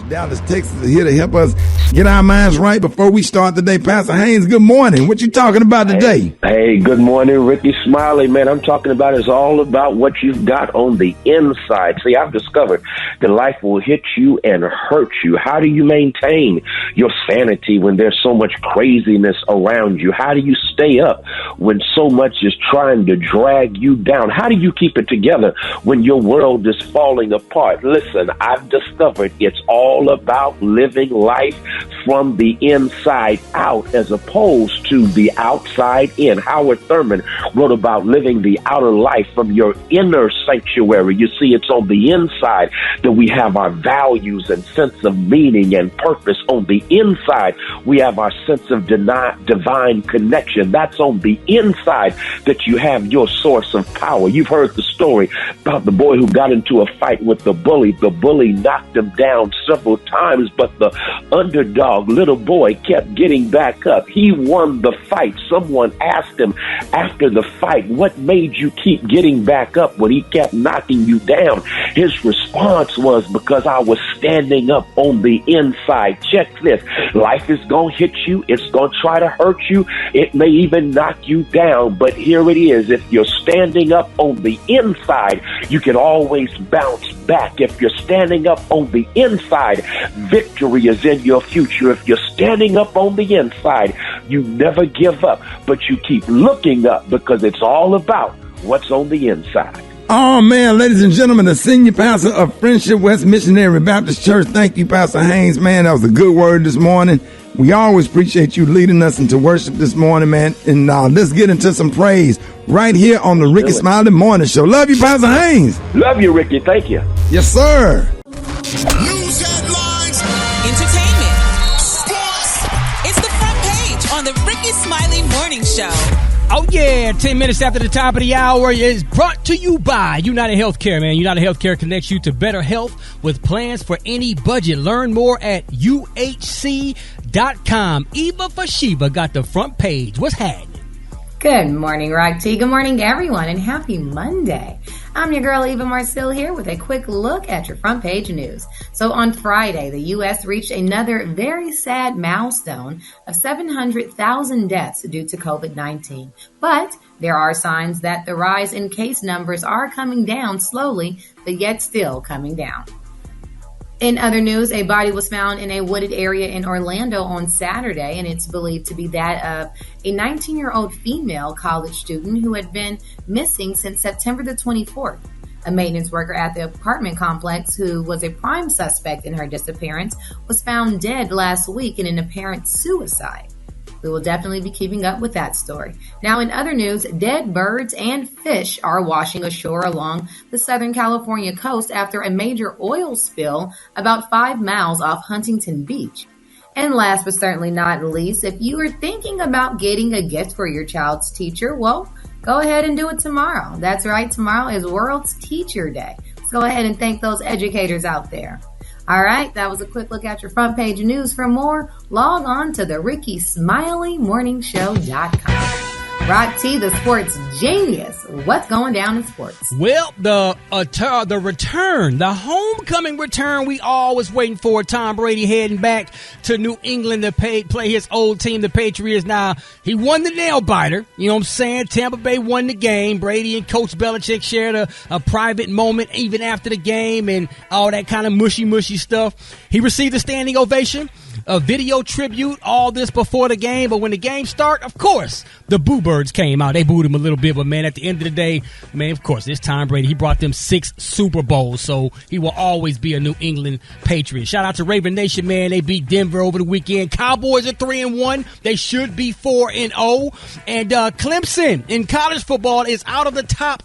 Dallas, Texas is here to help us get our minds right before we start the day. Pastor Haynes, good morning. What you talking about today? Hey, good morning, Rickey Smiley. Man, I'm talking about is all about what you've got on the inside. See, I've discovered that life will hit you and hurt you. How do you maintain your sanity when there's so much craziness around you? How do you stay up when so much is trying to drag you down? How do you keep it together when your world is falling apart? Listen, I've discovered it's all about living life from the inside out as opposed to the outside in. Howard Thurman wrote about living the outer life from your inner sanctuary. You see, it's on the inside that we have our values and sense of meaning and purpose. On the inside, we have our sense of divine connection. That's on the inside that you have your source of power. You've heard the story about the boy who got into a fight with the bully. The bully knocked him down several times, but the underdog little boy kept getting back up. He won the fight. Someone asked him after the fight, what made you keep getting back up when he kept knocking you down? His response was, because I was standing up on the inside. Check this. Life is going to hit you. It's going to try to hurt you. It may even knock you down, but here it is. If you're standing up on the inside, you can always bounce back. If you're standing up on the inside, victory is in your future. If you're standing up on the inside, you never give up, but you keep looking up because it's all about what's on the inside. Oh, man, ladies and gentlemen, the senior pastor of Friendship West Missionary Baptist Church. Thank you, Pastor Haynes, man. That was a good word this morning. We always appreciate you leading us into worship this morning, man. And let's get into some praise right here on the Rickey Smiley Morning Show. Love you, Pastor Haynes. Love you, Ricky. Thank you. Yes, sir. News headlines. Entertainment. Sports. It's the front page on the Rickey Smiley Morning Show. Oh, yeah. 10 minutes after the top of the hour is brought to you by United Healthcare, man. United Healthcare connects you to better health with plans for any budget. Learn more at UHC.com. Eva Fashiva got the front page. What's happening? Good morning, Rock T. Good morning, everyone, and happy Monday. I'm your girl, Eva Marcille, here with a quick look at your front page news. So on Friday, the U.S. reached another very sad milestone of 700,000 deaths due to COVID-19. But there are signs that the rise in case numbers are coming down slowly, but yet still coming down. In other news, a body was found in a wooded area in Orlando on Saturday, and it's believed to be that of a 19-year-old female college student who had been missing since September the 24th. A maintenance worker at the apartment complex, who was a prime suspect in her disappearance, was found dead last week in an apparent suicide. We will definitely be keeping up with that story. Now, in other news, dead birds and fish are washing ashore along the Southern California coast after a major oil spill about 5 miles off Huntington Beach. And last but certainly not least, if you are thinking about getting a gift for your child's teacher, well, go ahead and do it tomorrow. That's right, tomorrow is World's Teacher Day. Let's go ahead and thank those educators out there. All right, that was a quick look at your front page news. For more, log on to the RickeySmileyMorningShow.com. Rock T, the sports genius. What's going down in sports? Well, the return, the homecoming return we all was waiting for. Tom Brady heading back to New England to play his old team, the Patriots. Now, he won the nail biter. You know what I'm saying? Tampa Bay won the game. Brady and Coach Belichick shared a private moment even after the game and all that kind of mushy stuff. He received a standing ovation, a video tribute, all this before the game. But when the game started, of course, the Boo Birds came out. They booed him a little bit. But, man, at the end of the day, man, of course, it's Tom Brady. He brought them 6 Super Bowls. So he will always be a New England Patriot. Shout out to Raven Nation, man. They beat Denver over the weekend. Cowboys are 3-1. They should be 4-0. And Clemson in college football is out of the top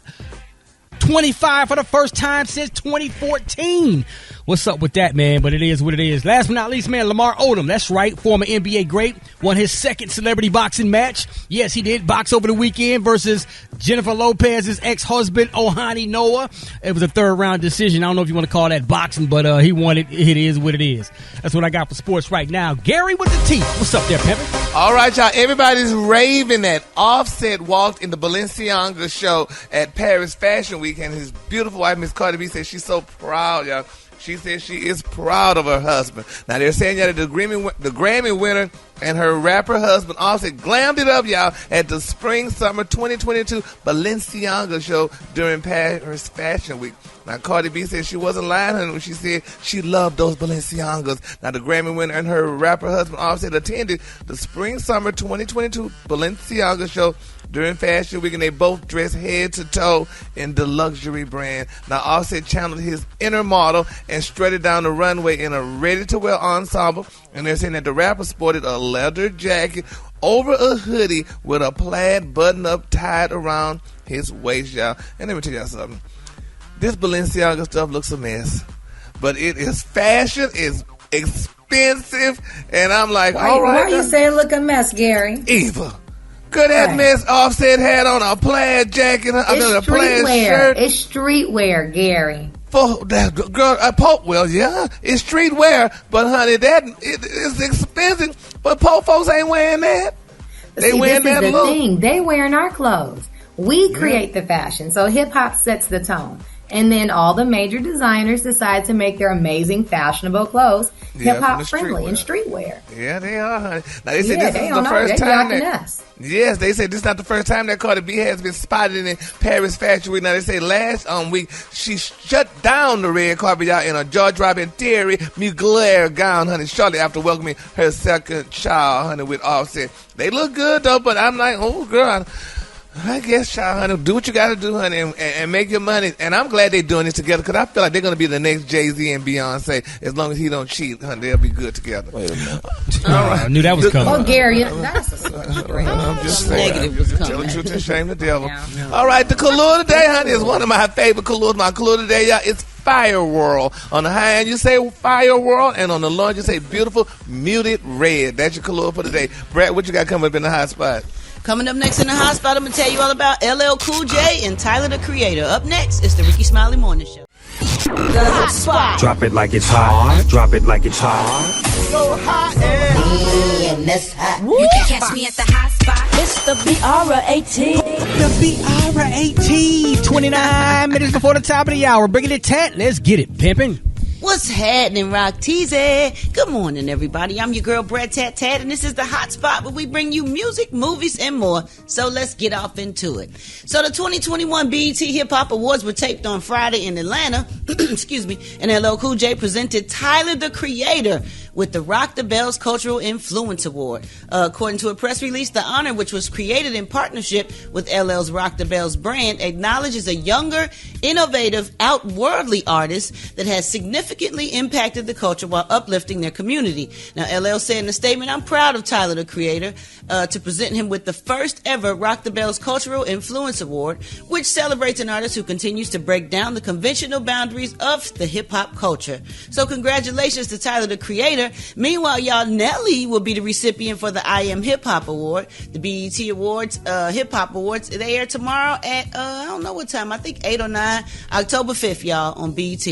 25 for the first time since 2014. What's up with that, man? But it is what it is. Last but not least, man, Lamar Odom. That's right. Former NBA great. Won his second celebrity boxing match. Yes, he did box over the weekend versus Jennifer Lopez's ex-husband, Ohani Noah. It was a third-round decision. I don't know if you want to call that boxing, but he won it. It is what it is. That's what I got for sports right now. Gary with the T. What's up there, Pimpin'? All right, y'all. Everybody's raving that Offset walked in the Balenciaga show at Paris Fashion Week, and his beautiful wife, Miss Cardi B, said she's so proud, y'all. She says she is proud of her husband. Now, they're saying that the Grammy winner and her rapper husband Offset glammed it up, y'all, at the Spring-Summer 2022 Balenciaga show during Paris Fashion Week. Now, Cardi B said she wasn't lying when she said she loved those Balenciagas. Now, the Grammy winner and her rapper husband Offset attended the Spring-Summer 2022 Balenciaga show during Fashion Week, and they both dressed head to toe in the luxury brand. Now, Offset channeled his inner model and strutted down the runway in a ready-to-wear ensemble, and they're saying that the rapper sported a leather jacket over a hoodie with a plaid button-up tied around his waist, y'all. And let me tell y'all something. This Balenciaga stuff looks a mess, but it is fashion, it's expensive, and I'm like, all right. Why you say it look a mess, Gary? Eva. Good that mess Offset had on a plaid jacket, a plaid shirt. It's streetwear, Gary. For that girl, well, yeah, it's streetwear, but honey, it's expensive. But poor folks ain't wearing that. They wearing that look. This is the thing. They wearing our clothes. We create the fashion, so hip hop sets the tone. And then all the major designers decide to make their amazing, fashionable clothes hip-hop friendly and streetwear. Yeah, they are, honey. Now, they said this is the first time that... Yes, they said this is not the first time that Cardi B has been spotted in Paris Fashion Week. Now, they say last week, she shut down the red carpet out in a jaw-dropping Thierry Mugler gown, honey, shortly after welcoming her second child, honey, with Offset. They look good, though, but I'm like, oh, girl, I guess, child, honey, do what you got to do, honey, and make your money. And I'm glad they're doing this together because I feel like they're going to be the next Jay-Z and Beyonce. As long as he don't cheat, honey, they'll be good together. Wait a minute. All right. I knew that was coming. Oh, Gary, that's I'm just saying. Negative was coming. Tell the truth and shame the devil. Yeah. All right, the color today, honey, is one of my favorite colors. My color today, y'all, it's Fire World. On the high end, you say Fire World, and on the low end, you say beautiful muted red. That's your color for today. Brad, what you got coming up in the hot spot? Coming up next in the hot spot, I'm going to tell you all about LL Cool J and Tyler, the Creator. Up next, it's the Rickey Smiley Morning Show. The hot spot. Drop it like it's hot. Drop it like it's hot. So hot and that's hot. You can catch me at the hot spot. It's the BRAT. The BRAT. 29 minutes before the top of the hour. Bringing it tat. Let's get it, pimpin'. What's happening, Rock Teasy? Good morning, everybody. I'm your girl, Brad Tat Tat, and this is the hot spot where we bring you music, movies, and more. So let's get off into it. So the 2021 BET Hip Hop Awards were taped on Friday in Atlanta. Excuse me. And LL Cool J presented Tyler, the Creator, with the Rock the Bells Cultural Influence Award. According to a press release, the honor, which was created in partnership with LL's Rock the Bells brand, acknowledges a younger, innovative, outwardly artist that has significantly impacted the culture while uplifting their community. Now, LL said in a statement, "I'm proud of Tyler, the Creator, to present him with the first ever Rock the Bells Cultural Influence Award, which celebrates an artist who continues to break down the conventional boundaries of the hip-hop culture." So congratulations to Tyler, the Creator. Meanwhile, y'all, Nelly will be the recipient for the I Am Hip Hop Award. The BET Awards, Hip Hop Awards, they air tomorrow at, I don't know what time, I think 8 or 9, October 5th, y'all, on BET.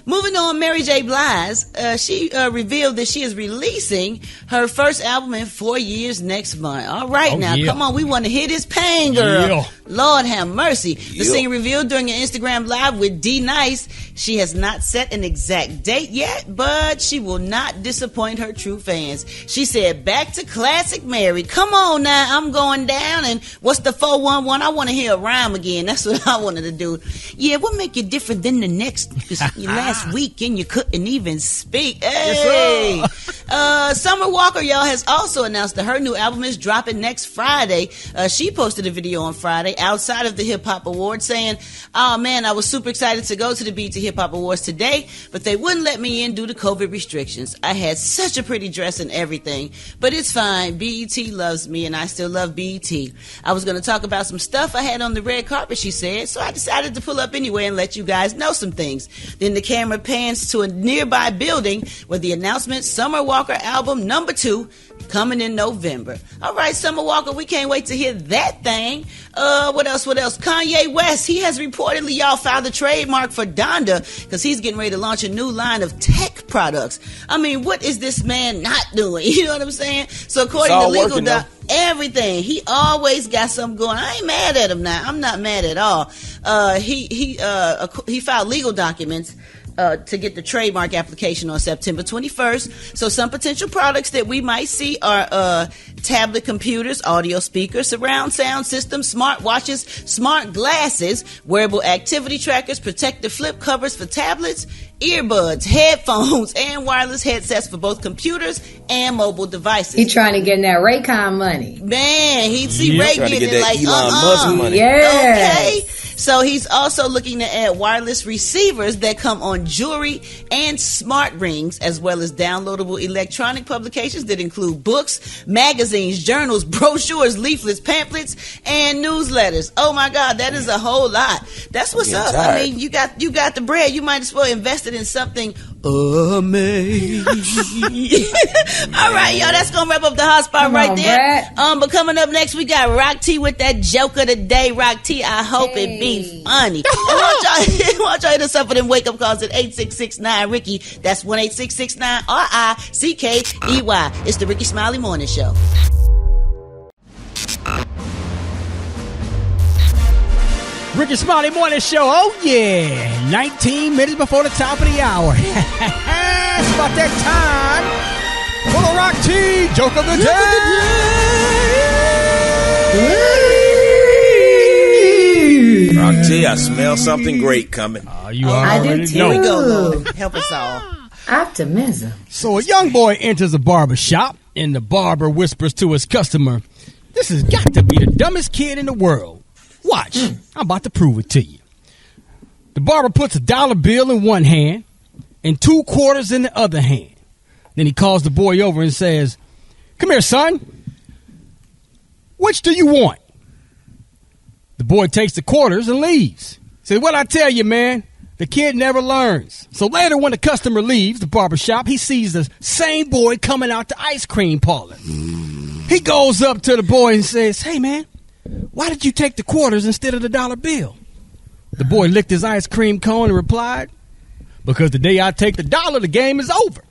Moving on, Mary J. Blige, she revealed that she is releasing her first album in 4 years next month. All right, come on, we want to hear this pain, girl. Yeah. Lord have mercy. The singer revealed during an Instagram Live with D Nice she has not set an exact date yet, but she will not disappoint her true fans. She said, "Back to classic Mary. Come on now, I'm going down. And what's the 411? I want to hear a rhyme again." That's what I wanted to do. Yeah, what make you different than the next? Because last weekend you couldn't even speak. Hey, Summer Walker, y'all, has also announced that her new album is dropping next Friday. She posted a video on Friday outside of the Hip Hop Awards saying, "Oh man, I was super excited to go to the BET Hip Hop Awards today, but they wouldn't let me in due to COVID restrictions. I had such a pretty dress and everything, but it's fine. BET loves me and I still love BET. I was going to talk about some stuff I had on the red carpet," she said, "so I decided to pull up anyway and let you guys know some things." Then the camera pans to a nearby building where the announcement, Summer Walker album number 2, coming in November. All right, Summer Walker, we can't wait to hear that thing. What else? Kanye West, he has reportedly, y'all, filed a trademark for Donda because he's getting ready to launch a new line of tech products. I mean, what is this man not doing? You know what I'm saying? So according to legal everything, he always got something going. I ain't mad at him now. I'm not mad at all. He filed legal documents to get the trademark application on September 21st. So some potential products that we might see are tablet computers, audio speakers, surround sound systems, smart watches, smart glasses, wearable activity trackers, protective flip covers for tablets, earbuds, headphones, and wireless headsets for both computers and mobile devices. He trying to get in that Raycon money. Man, he'd see Ray trying to getting get it that like, Elon Musk money. Yes. Okay. So he's also looking to add wireless receivers that come on jewelry and smart rings, as well as downloadable electronic publications that include books, magazines, journals, brochures, leaflets, pamphlets, and newsletters. Oh my God, that is a whole lot. That's what's up. tired. I mean, you got the bread. You might as well invest it in something amazing. All right, y'all, that's gonna wrap up the hot spot right there. But coming up next, we got Rock T with that joke of the day. Rock T, I hope it be funny. And want y'all hit us up for them wake up calls at 866-9-RICKY. That's 1-866-9-RICKEY. It's the Rickey Smiley Morning Show. Rickey Smiley Morning Show. Oh, yeah. 19 minutes before the top of the hour. It's about that time for the Rock T Joke of the Day. Rock T, I smell something great coming. You I already did too. know. Here we go, Lord. Help us all. Optimism. So a young boy enters a barber shop, and the barber whispers to his customer, "This has got to be the dumbest kid in the world. Watch, I'm about to prove it to you." The barber puts a dollar bill in one hand and 2 quarters in the other hand. Then he calls the boy over and says, "Come here, son. Which do you want?" The boy takes the quarters and leaves. Says, "What I tell you, man, the kid never learns." So later when the customer leaves the barber shop, he sees the same boy coming out the ice cream parlor. He goes up to the boy and says, "Hey, man, why did you take the quarters instead of the dollar bill?" The boy licked his ice cream cone and replied, "Because the day I take the dollar, the game is over."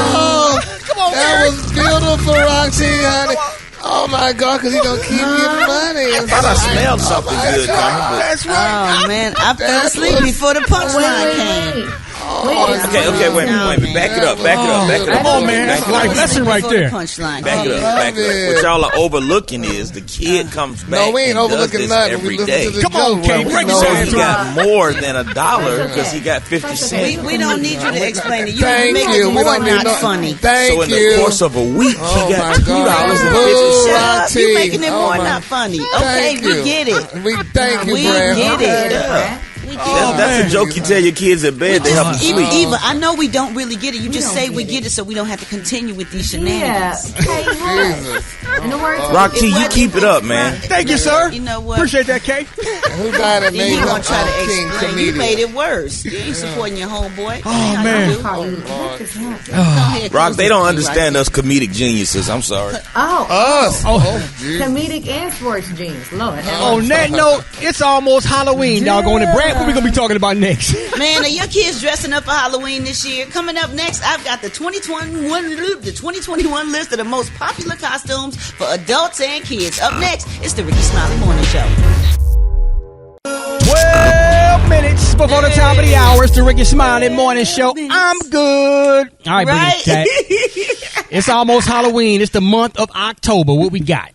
That was beautiful, Roxy, honey. Oh my God, because he gonna keep getting money. I thought I smelled something good coming, but That's right. Oh, man. I fell asleep before the punchline came. okay, wait a minute. Back it up. Come on, man. That's Back it life up. lesson right there. Punchline. Back it up. What y'all are overlooking is the kid comes back. No, we ain't and does overlooking this nothing. every We listen day. to the Come on, joke. Kate, break it So down he to got more than $1 because he got 50 cents. We don't need you to explain it. You Thank make you. it We more don't need not no- funny. Thank So in you. the course of a week, he Oh, got my $2 God. and Boo, 50 cents. Shut up. Roxy. You making it Oh, more my- not funny. Okay, Thank we you. get it. We thank you, We Brad. get it. Yeah. That's a joke you tell your kids in bed to help them sleep. Eva, I know we don't really get it. You just say we get it so we don't have to continue with these Yeah. shenanigans. Jesus. In the words of Rock T, you keep it up, man. Thank you, sir. You know what? Appreciate that, Kate. Who died and You made him gonna try to king explain. You comedian? made it worse. You ain't supporting your homeboy. Oh, man. Rock, they don't understand us comedic geniuses. I'm sorry. Us. Comedic and sports genius. Lord. On that note, it's almost Halloween, doggone it. Brad, what we going to be talking about next? Man, are your kids dressing up for Halloween this year? Coming up next, I've got the 2021 list of the most popular costumes for adults and kids. Up next, it's the Rickey Smiley Morning Show. 12 minutes before the top of the hour. It's the Rickey Smiley Morning Show. I'm good. All right, Right? Tat. It's almost Halloween. It's the month of October. What we got?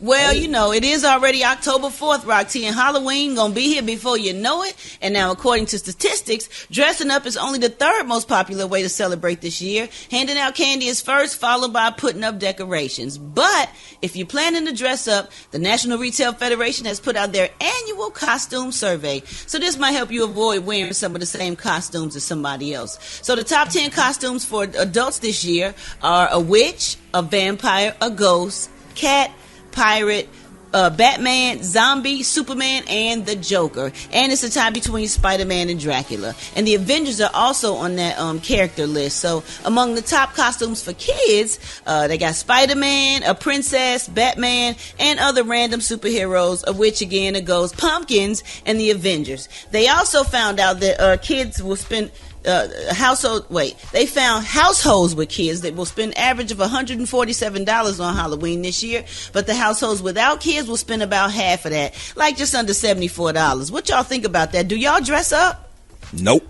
Well, you know, it is already October 4th, Rock T, and Halloween gonna be here before you know it. And now, according to statistics, dressing up is only the 3rd most popular way to celebrate this year. Handing out candy is first, followed by putting up decorations. But if you're planning to dress up, the National Retail Federation has put out their annual costume survey. So this might help you avoid wearing some of the same costumes as somebody else. So the top 10 costumes for adults this year are a witch, a vampire, a ghost, cat, pirate, Batman, zombie, Superman, and the Joker. And it's a tie between Spider-Man and Dracula. And the Avengers are also on that character list. So among the top costumes for kids, they got Spider-Man, a princess, Batman, and other random superheroes, of which again it goes pumpkins and the Avengers. They also found out that kids will spend they found households with kids that will spend average of $147 on Halloween this year, but the households without kids will spend about half of that, like just under $74. What y'all think about that? Do y'all dress up? Nope.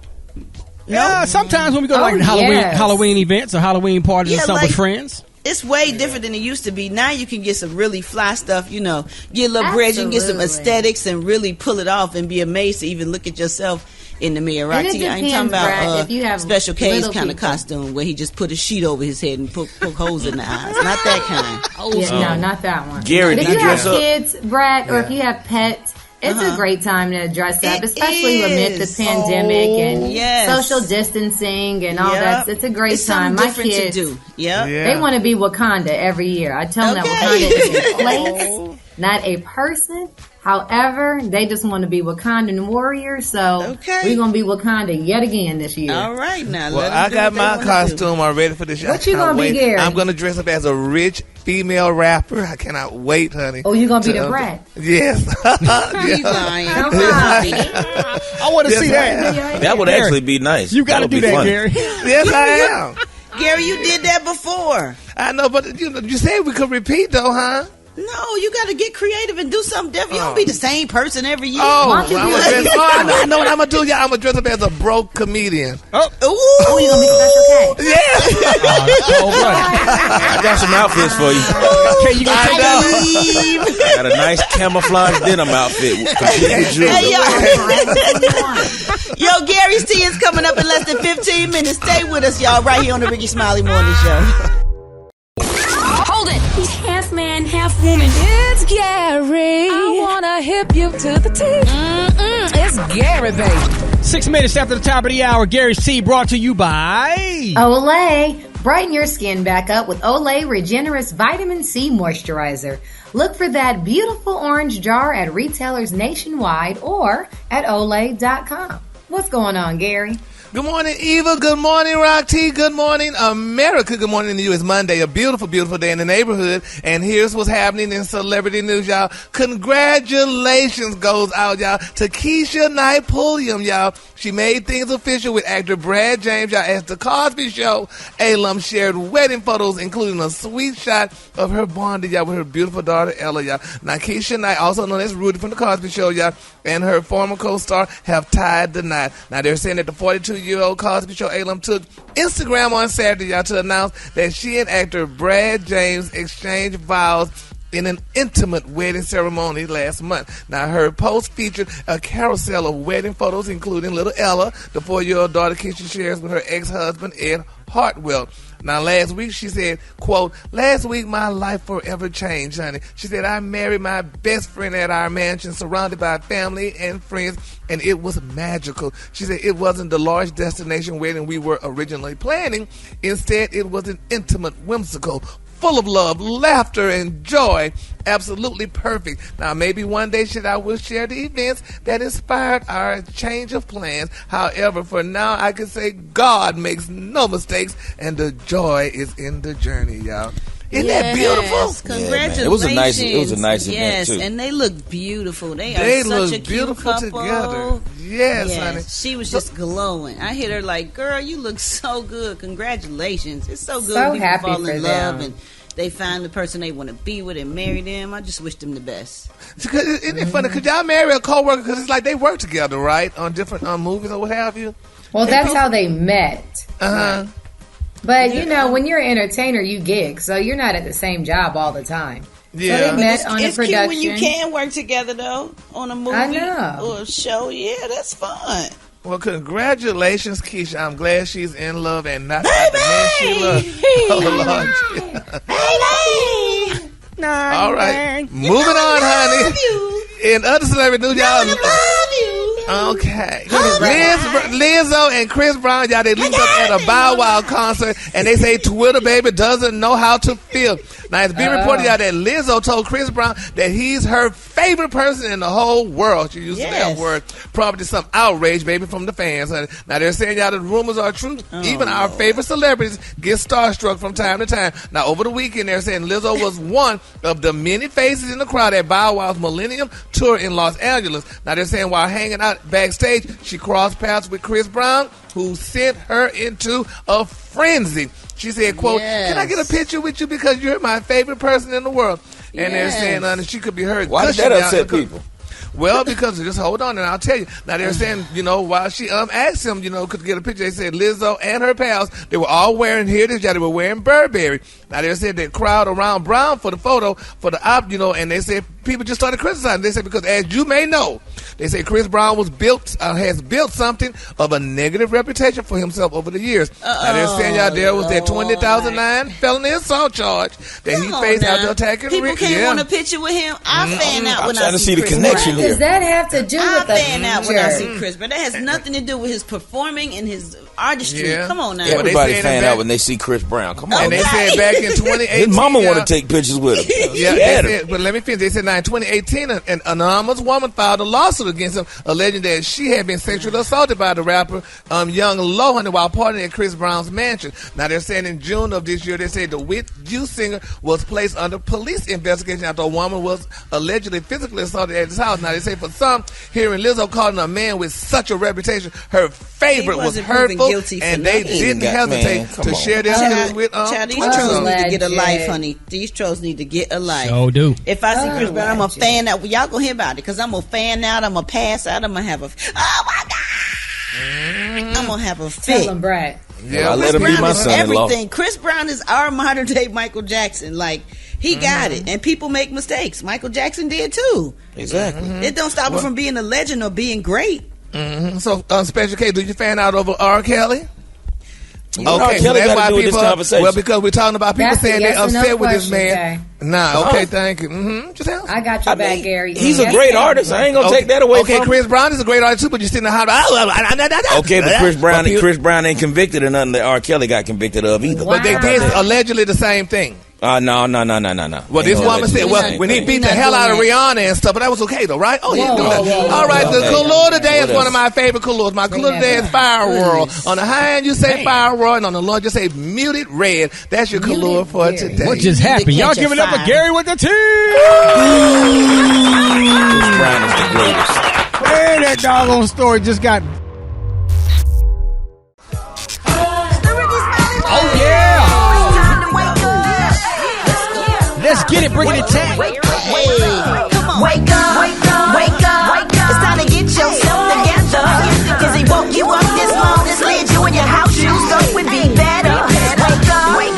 Yeah, sometimes when we go to Halloween events or Halloween parties or something with friends. It's way different than it used to be. Now you can get some really fly stuff, get a little bread, you can get some aesthetics and really pull it off and be amazed to even look at yourself in the mirror. Right? I ain't talking about if you have Special K's kind of costume where he just put a sheet over his head and poke holes in the eyes. Not that kind. No, not that one. Gary, if you have kids, Brad, or if you have pets, it's a great time to dress up, especially amid the pandemic and social distancing and all that. It's a great time. My kids, they want to be Wakanda every year. I tell them that Wakanda is a place, not a person. However, they just want to be Wakandan warriors, so we're going to be Wakanda yet again this year. All right, now. Well, I got my costume already for this year. What you going to be, Gary? I'm going to dress up as a rich female rapper. I cannot wait, honey. Oh, you going to be the brat? Yes. He's lying. I want to see that. That would actually be nice. You got to do that, funny. Gary. Yes, I am. Gary, you did that before. I know, but you said we could repeat, though, huh? No, you got to get creative and do something different. You don't be the same person every year. I know what I'm going to do, y'all. I'm going to dress up as a broke comedian. Oh, you going to be Special K? Yes. I got some outfits for you. Okay, you going to take that? I got a nice camouflage denim outfit. Yo, Gary's Tea is coming up in less than 15 minutes. Stay with us, y'all, right here on the Rickey Smiley Morning Show. Hold it. He's half man, half woman. It's Gary. I wanna hip you to the teeth. It's Gary, baby. 6 minutes after the top of the hour, Gary's Tea brought to you by Olay. Brighten your skin back up with Olay Regenerous Vitamin C Moisturizer. Look for that beautiful orange jar at retailers nationwide or at Olay.com. What's going on, Gary? Good morning, Eva. Good morning, Rock T. Good morning, America. Good morning to you. It's Monday, a beautiful, beautiful day in the neighborhood. And here's what's happening in celebrity news, y'all. Congratulations goes out, y'all, to Keisha Knight Pulliam, y'all. She made things official with actor Brad James, y'all, as The Cosby Show alum shared wedding photos, including a sweet shot of her bonded, y'all, with her beautiful daughter, Ella, y'all. Now, Keisha Knight, also known as Rudy from The Cosby Show, y'all, and her former co-star have tied the knot. Now, they're saying that the 42-year-old Cosby Show alum took Instagram on Saturday, y'all, to announce that she and actor Brad James exchanged vows in an intimate wedding ceremony last month. Now, her post featured a carousel of wedding photos, including little Ella, the 4-year-old daughter Keisha shares with her ex-husband, Ed Hartwell. Now, last week, she said, quote, "Last week, my life forever changed, honey." She said, "I married my best friend at our mansion, surrounded by family and friends, and it was magical." She said, "It wasn't the large destination wedding we were originally planning. Instead, it was an intimate, whimsical, full of love, laughter, and joy. Absolutely perfect. Now, maybe one day I will share the events that inspired our change of plans. However, for now, I can say God makes no mistakes, and the joy is in the journey, y'all." Isn't that beautiful? Congratulations. Yeah, it was a nice event too. And they look beautiful. They look such a cute beautiful couple together. Yes, honey. She was just glowing. I hit her like, "Girl, you look so good. Congratulations." It's so good So when people happy fall in for love them. and they find the person they want to be with and marry them. I just wish them the best. Isn't it funny? Could y'all marry a coworker? Because it's like they work together, right? On different movies or what have you. Well, that's how they met. Uh-huh. But, you know, when you're an entertainer, you gig, so you're not at the same job all the time. Yeah. So they met on a It's production. cute when you can work together, though, on a movie I know. or a show. Yeah, that's fun. Well, congratulations, Keisha. I'm glad she's in love and not by the man she loves. Oh, Lord. All right. Moving on, honey. In other celebrity news, y'all. Okay. Lizzo and Chris Brown, y'all, they linked up at a Bow Wow concert, and they say Twitter baby doesn't know how to feel. Now, it's been reported out that Lizzo told Chris Brown that he's her favorite person in the whole world. She used that word, probably some outrage, maybe, from the fans. Now, they're saying, y'all, the rumors are true. Even our favorite celebrities get starstruck from time to time. Now, over the weekend, they're saying Lizzo was one of the many faces in the crowd at Bow Wow's Millennium Tour in Los Angeles. Now, they're saying while hanging out backstage, she crossed paths with Chris Brown, who sent her into a frenzy. She said, quote, "Can I get a picture with you because you're my favorite person in the world?" And they're saying that she could be heard. Why did that upset people? Well, because just hold on and I'll tell you. Now they're saying, while she asked him, could get a picture, they said Lizzo and her pals, they were all wearing they were wearing Burberry. Now they said that crowd around Brown for the photo, for the op, and they said people just started criticizing. They said because as you may know, they say Chris Brown has built something of a negative reputation for himself over the years. Now they're saying there was that 2009 felony assault charge that he faced after attacking Rick. People can't want a picture with him. I fan out when I see the Chris connection Brown. Does that have to do with the fan out when I see Chris Brown? That has nothing to do with his performing and his artistry. Yeah. Come on now. Everybody fan out when they see Chris Brown. Come on. And they said back in 2018, his mama want to take pictures with him. But let me finish. They said now in 2018, an anonymous woman filed a lawsuit against him, alleging that she had been sexually assaulted by the rapper Young Lohan while partying at Chris Brown's mansion. Now they're saying in June of this year, they said the youth singer was placed under police investigation after a woman was allegedly physically assaulted at his house. Now they say for some, hearing Lizzo calling a man with such a reputation her favorite was hurtful, and they didn't hesitate to share this news with these trolls need to get a life, honey. These trolls need to get a life. So do. If I see Chris Brown, I'm a fan out. Y'all gonna hear about it because I'm gonna fan out. I'm gonna pass out. I'm gonna have a. Oh my God! I'm gonna have a fit. Tell him, Brad. Yeah, I let him be my son-in-law. Everything. Chris Brown is our modern day Michael Jackson. Like he got it, and people make mistakes. Michael Jackson did too. Exactly. It don't stop him from being a legend or being great. So, Special K, do you fan out over R. Kelly? Okay, so that's why people. Well, because we're talking about people saying they're upset with this man. Okay. Nah, okay, thank you. Just tell. I got your back, Gary. He's a great artist. I ain't gonna take that away from him. Okay, Chris Brown is a great artist too, but you're sitting there okay, but Chris Brown ain't convicted of nothing that R. Kelly got convicted of either. But they did allegedly the same thing. No. Well, this woman said, when he beat the hell out of Rihanna and stuff, but that was okay though, right? Oh, yeah. All right, the color today is one of my favorite colors. My color today is Fire World. On the high end, you say Fire World, and on the low, you say Muted Red. That's your color for today. What just happened? Y'all giving up for Gary with the team? Chris Brown is the greatest. Man, that doggone story just got. Oh, yeah. Let's get it, bringing it tight. Wake up, wake up. It's time to get yourself together. Cause he woke you up this morning, slid you in your house shoes, so it would be better. Wake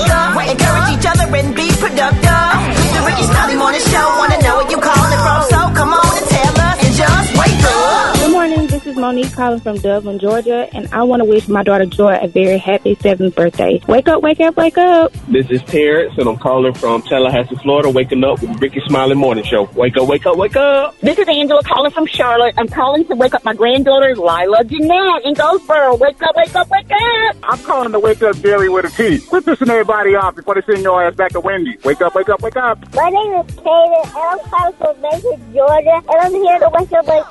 up, encourage each other and be productive. The Rickey Smiley Morning Show, wanna know where you calling from, so come on and tell us and just wake up. Good morning, this is Monique calling from Dublin, Georgia, and I want to wish my daughter Joy a very happy 7th birthday. Wake up, wake up, wake up. This is Terrence, and I'm calling from Tallahassee, Florida, waking up with the Rickey Smiley Morning Show. Wake up, wake up, wake up. This is Angela calling from Charlotte. I'm calling to wake up my granddaughter, Lila Jeanette in Goldsboro. Wake up, wake up, wake up. I'm calling to wake up Jerry with a T. Quit pissing everybody off before they send your ass back to Wendy. Wake up, wake up, wake up. My name is Kaden, and I'm calling from Memphis, Georgia, and I'm here to wake up my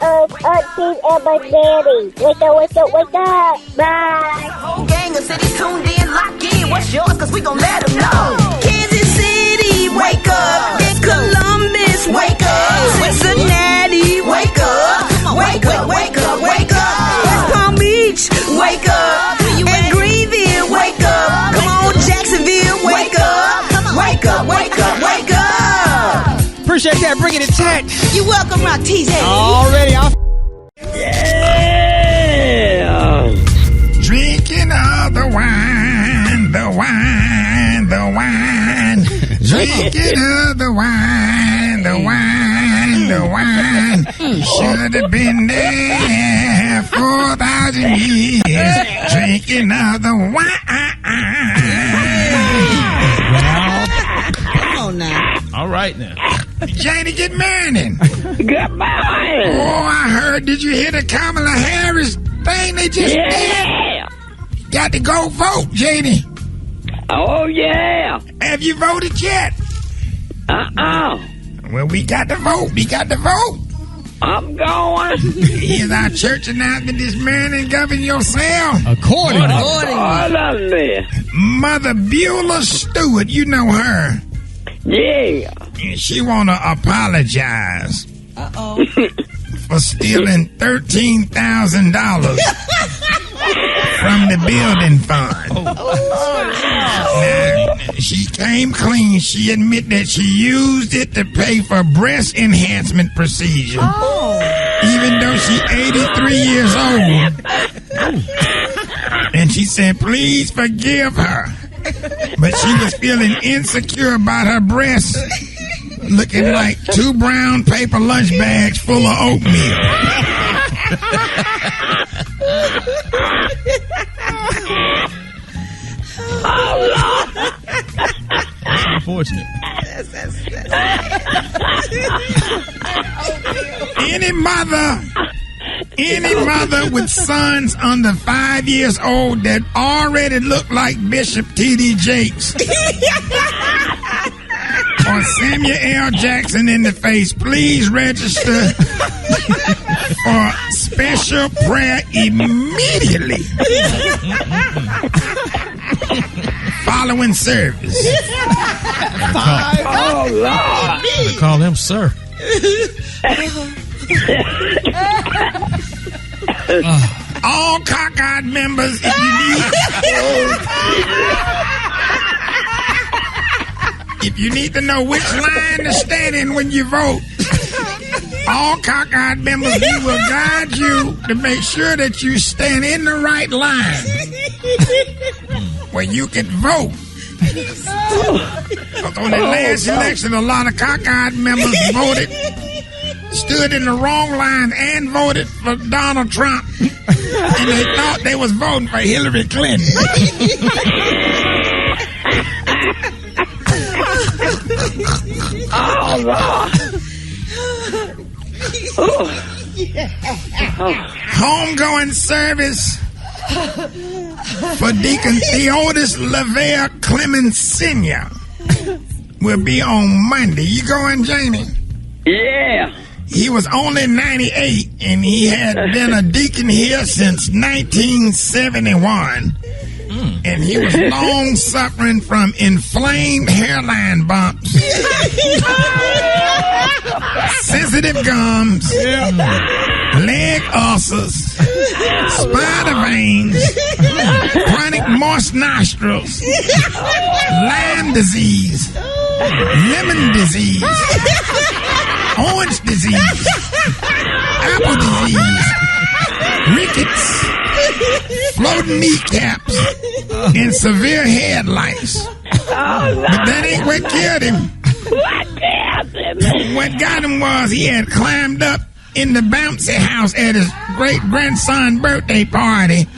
auntie and my daddy. Wake up, wake up, wake up. Bye. Whole gang of cities tuned in, locked in. What's yours? Cause we gon' let them know. Kansas City, wake up. In Columbus, wake up. Cincinnati, wake up. Wake up, wake up, wake up. West Palm Beach, wake up. And Greenville, wake up. Come on, Jacksonville, wake up. Wake up, wake up, wake up. Appreciate that, bringing it tight. You welcome, Rock TZ. Already off. Yeah. Drinking all the wine, the wine, the wine. Drinking all the wine, the wine, the wine. Should have been there 4,000 years. Drinking all the wine. Come on now. All right now. Janie, good morning. Good morning. Oh, I heard. Did you hear the Kamala Harris thing they just did? Got to go vote, Janie. Oh, yeah. Have you voted yet? Well, we got to vote. I'm going. Here's our church announcement this morning. Govern yourself. Accordingly. Mother Beulah Stewart, you know her. Yeah. She want to apologize. Uh-oh. For stealing $13,000 from the building fund. Now, she came clean. She admitted that she used it to pay for breast enhancement procedure. Even though she's 83 years old. And she said, please forgive her. But she was feeling insecure about her breasts, looking like 2 brown paper lunch bags full of oatmeal. That's unfortunate. Any mother with sons under 5 years old that already look like Bishop T.D. Jakes or Samuel L. Jackson in the face, please register for special prayer immediately following service. Oh, Lord. They call him sir. All cockeyed members, if you need to know which line to stand in when you vote, all cockeyed members, we will guide you to make sure that you stand in the right line where you can vote. On the last election, a lot of cockeyed members stood in the wrong line and voted for Donald Trump, and they thought they was voting for Hillary Clinton. Oh, Lord. Homegoing service for Deacon Theodis Lavelle Clemens Sr. will be on Monday. You going, Jamie? Yeah. He was only 98, and he had been a deacon here since 1971. And he was long suffering from inflamed hairline bumps, sensitive gums, leg ulcers, spider veins, chronic moist nostrils, Lyme disease, lemon disease, orange disease, apple disease, rickets, floating kneecaps, and severe head lice. But that ain't what killed him. What got him was he had climbed up in the bouncy house at his great-grandson's birthday party,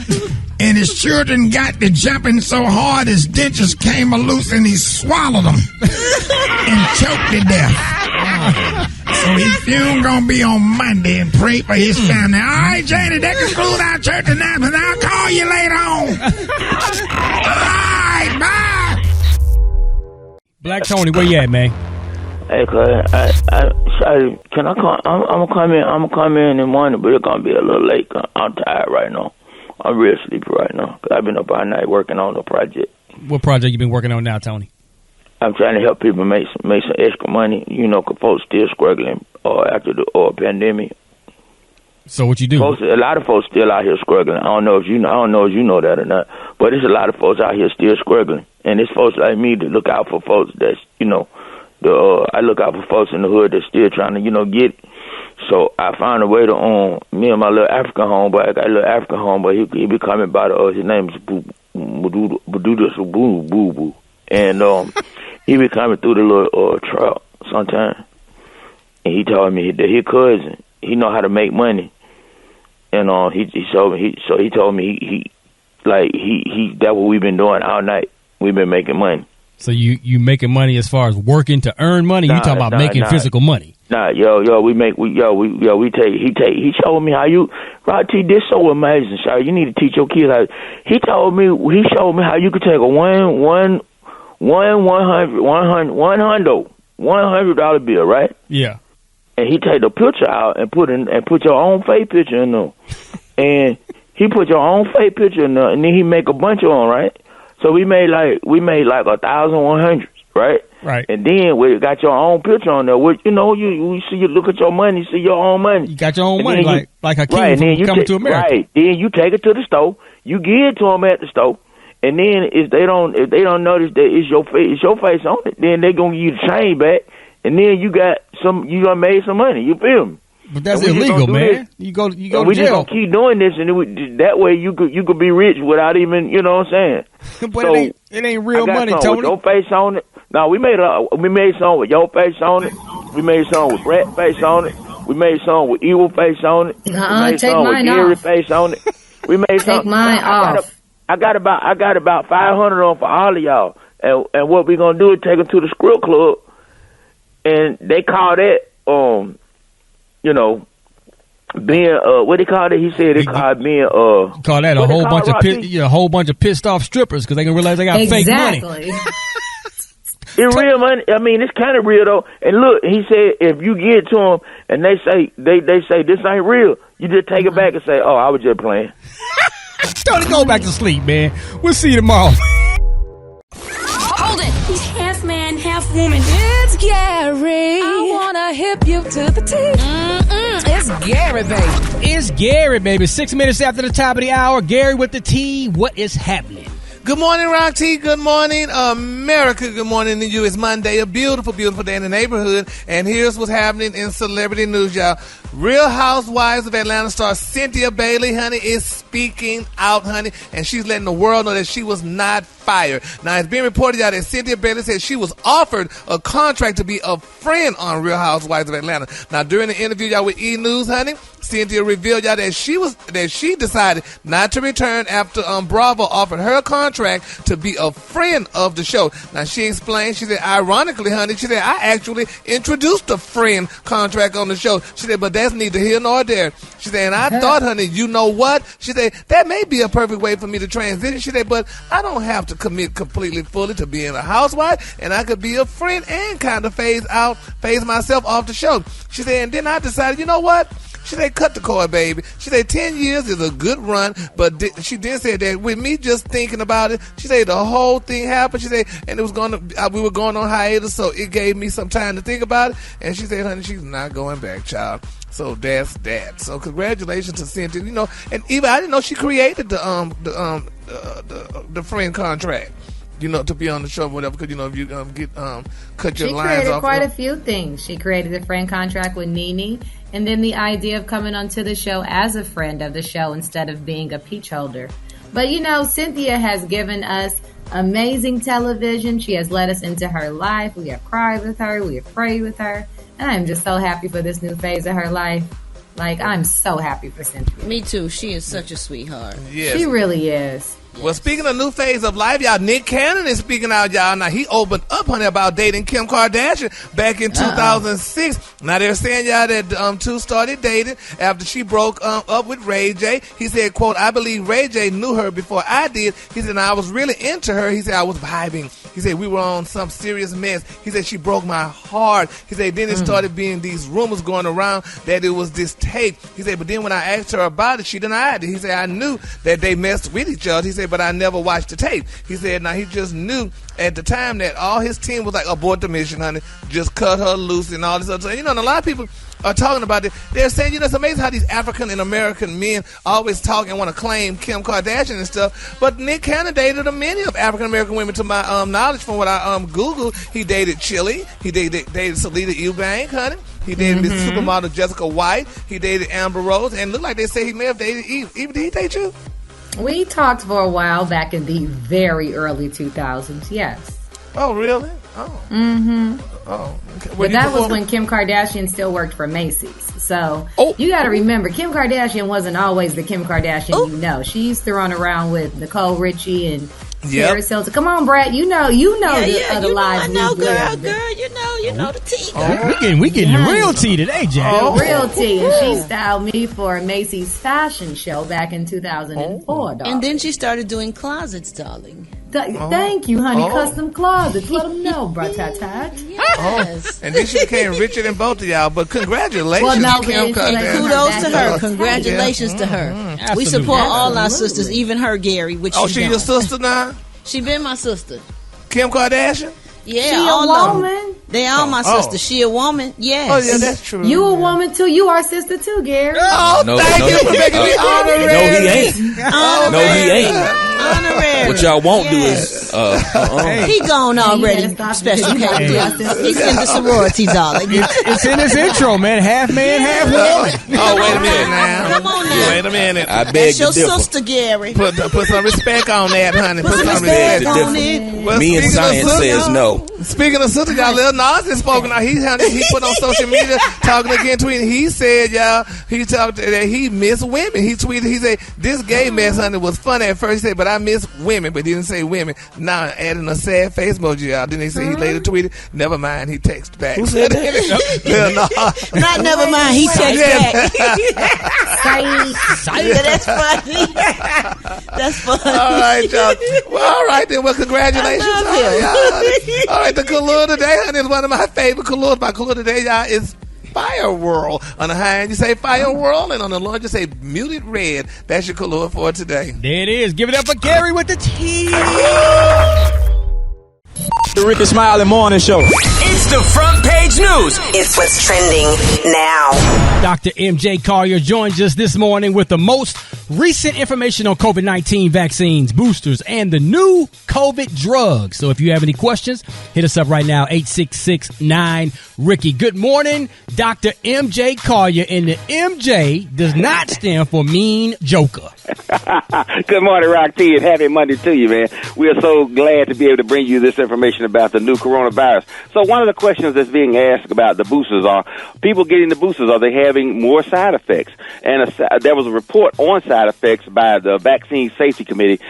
and his children got to jumping so hard his dentures came loose and he swallowed them and choked to death. So his funeral gonna be on Monday, and pray for his family. All right, Janie, that concludes our church announcement. I'll call you later on. All right, bye. Black Tony, where you at, man? Hey, Clay, can I come? I'm gonna come in. I'm gonna come in the morning, but it's gonna be a little late. I'm tired right now. I'm real sleepy right now. I've been up all night working on the project. What project you been working on now, Tony? I'm trying to help people make some extra money. You know, 'cause folks still struggling after the pandemic. So what you do? A lot of folks still out here struggling. I don't know if you know that or not, but there's a lot of folks out here still struggling, and it's folks like me to look out for folks that's I look out for folks in the hood that's still trying to get it. So I found a way to me and my little African homeboy. I got a little African homeboy. He be coming by his name is Boo Boo, and he be coming through the little truck sometime. And he told me that his cousin, he know how to make money, and he told me that's what we've been doing all night. We've been making money. So you making money as far as working to earn money? You talking about making physical money? He showed me how you, Rod T, this so amazing, Shawty. You need to teach your kids how. He showed me how you could take a $100 bill, right? Yeah. And he take the picture out and put your own fake picture in there. And he put your own fake picture in there, and then he make a bunch of them, right? So we made like 1,100, right? Right. And then we got your own picture on there. Which, you see, you look at your money, see your own money. You got your own money, like a king from Coming to America. Right. Then you take it to the store. You give it to them at the store. And then if they don't notice that it's your face on it, then they gonna give you the chain back. And then you done made some money. You feel me? But that's illegal, man. You go to jail. We just gonna keep doing this, and that way you could be rich without even, you know what I'm saying? But so, it ain't real money, Tony. With your face on it. No, we made some with your face on it. We made some with Brett face on it. We made some with evil face on it. We made take some mine with Gary off. face on it. We made some. Take mine off. I got about 500 on for all of y'all, and what we gonna do is take them to the Script Club, and they call that being what they call it? He said they call it being call that a whole bunch of pissed off strippers because they can realize they got fake money. It's real money. I mean, it's kind of real though. And look, he said if you get to them and they say this ain't real, you just take it back and say, "Oh, I was just playing." Tony, go back to sleep, man. We'll see you tomorrow. Hold it. He's half man, half woman. It's Gary. I wanna hip you to the teeth. It's Gary, baby. It's Gary, baby. 6 minutes after the top of the hour. Gary with the T. What is happening? Good morning, Rock T. Good morning, America. Good morning to you. It's Monday, a beautiful, beautiful day in the neighborhood. And here's what's happening in celebrity news, y'all. Real Housewives of Atlanta star Cynthia Bailey, honey, is speaking out, honey. And she's letting the world know that she was not fired. Now, it's being reported, y'all, that Cynthia Bailey said she was offered a contract to be a friend on Real Housewives of Atlanta. Now, during the interview, y'all, with E! News, honey, Cynthia revealed, y'all, that she decided not to return after Bravo offered her a contract to be a friend of the show. Now, she explained, she said, ironically, honey, she said, I actually introduced a friend contract on the show. She said, but that's neither here nor there. She said, and I thought, honey, you know what? She said, that may be a perfect way for me to transition. She said, but I don't have to commit completely fully to being a housewife, and I could be a friend and kind of phase myself off the show. She said, and then I decided, you know what? She said, cut the cord, baby. She said, 10 years is a good run, but she did say that with me just thinking about it, she said the whole thing happened. She said, and it was we were going on hiatus, so it gave me some time to think about it. And she said, honey, she's not going back, child. So that's that. So congratulations to Cynthia. You know, and even I didn't know she created the friend contract. You know, to be on the show, whatever. Because if you cut your lines off. She created quite a few things. She created a friend contract with Nene, and then the idea of coming onto the show as a friend of the show instead of being a peach holder. But Cynthia has given us amazing television. She has led us into her life. We have cried with her. We have prayed with her. And I'm just so happy for this new phase of her life. Like, I'm so happy for Cynthia. Me too. She is such a sweetheart. Yes. She really is. Well, speaking of new phase of life, y'all, Nick Cannon is speaking out, y'all. Now, he opened up, honey, about dating Kim Kardashian back in 2006. Now, they're saying, y'all, that two started dating after she broke up with Ray J. He said, quote, I believe Ray J knew her before I did. He said, I was really into her. He said, I was vibing. He said, we were on some serious mess. He said, she broke my heart. He said, then it started being these rumors going around that it was this tape. He said, but then when I asked her about it, she denied it. He said, I knew that they messed with each other. He said, but I never watched the tape. He said, now he just knew at the time that all his team was like, abort the mission, honey. Just cut her loose and all this other stuff. And a lot of people are talking about it. They're saying, it's amazing how these African and American men always talk and want to claim Kim Kardashian and stuff. But Nick Cannon dated many of African American women, to my knowledge, from what I Googled. He dated Chili. He dated Salida Eubank, honey. He dated Miss Supermodel Jessica White. He dated Amber Rose. And looked like they say he may have dated Eve. Eve, did he date you? We talked for a while back in the very early 2000s, yes. Oh, really? Oh. Mm-hmm. Oh, okay. But that was when Kim Kardashian still worked for Macy's. So you got to remember, Kim Kardashian wasn't always the Kim Kardashian you know. She used to run around with Nicole Richie and Paris Hilton. Come on, Brad. You know the other lives. I know, girl. You know the tea. Oh, we getting real tea today, Jack. Oh, real tea. And she styled me for a Macy's fashion show back in 2004. And then she started doing closets, darling. Thank you, honey. Custom closets. Let them know, Bratatat. Yes. And then she became richer than both of y'all. But congratulations, Well, no, Kim Kardashian. Kudos to her. Congratulations to her. Absolutely. We support all our sisters, even her, Gary. Which She your sister now? She been my sister. Kim Kardashian? Yeah, She all a of woman. them. They all my sisters. She a woman. Yes. Oh, yeah, that's true. You a woman too. You our sister too, Gary. Oh, thank you for making me honorary. No, he ain't. Honorary. No, he ain't. Honorary. What y'all won't do is he gone already. Special K. He's in the sorority, darling. It's in his intro, man. Half man, half woman. Oh, wait a minute now. Come on now. Wait a minute. I beg That's to your differ. sister, Gary. Put some respect on that, honey. Put some respect on it. Well, Me and speaking of science sister, says no. Speaking of sister, y'all, Lil Nas has spoken out. He put on social media talking again, tweeting. He said, y'all, he talked that he missed women. He tweeted, he said, this gay mess, honey, was funny at first. He said, but I miss women, but he didn't say women. Now, adding a sad face emoji, y'all. Then he said he later tweeted, never mind, he texted back. Who said that? Lil Nas. Not never mind. He texted back. That's funny. That's funny. All right, y'all. Well, all right, then. Well, congratulations. I love him. All right, the color today, honey, is one of my favorite colors. My color today, y'all, is Fire World. On the high end, you say Fire World, and on the low end, you say Muted Red. That's your color for today. There it is. Give it up for Gary with the tea. The Rickey Smiley Morning Show. It's the front page news. It's what's trending now. Dr. MJ Collier joins us this morning with the most recent information on COVID-19 vaccines, boosters, and the new COVID drugs. So if you have any questions, hit us up right now, 866-9-RICKY. Good morning, Dr. MJ Collier. And the MJ does not stand for Mean Joker. Good morning, Rock T, and happy Monday to you, man. We are so glad to be able to bring you this information about the new coronavirus. So one of the questions that's being asked about the boosters are, people getting the boosters, are they having more side effects? And there was a report on side effects by the Vaccine Safety Committee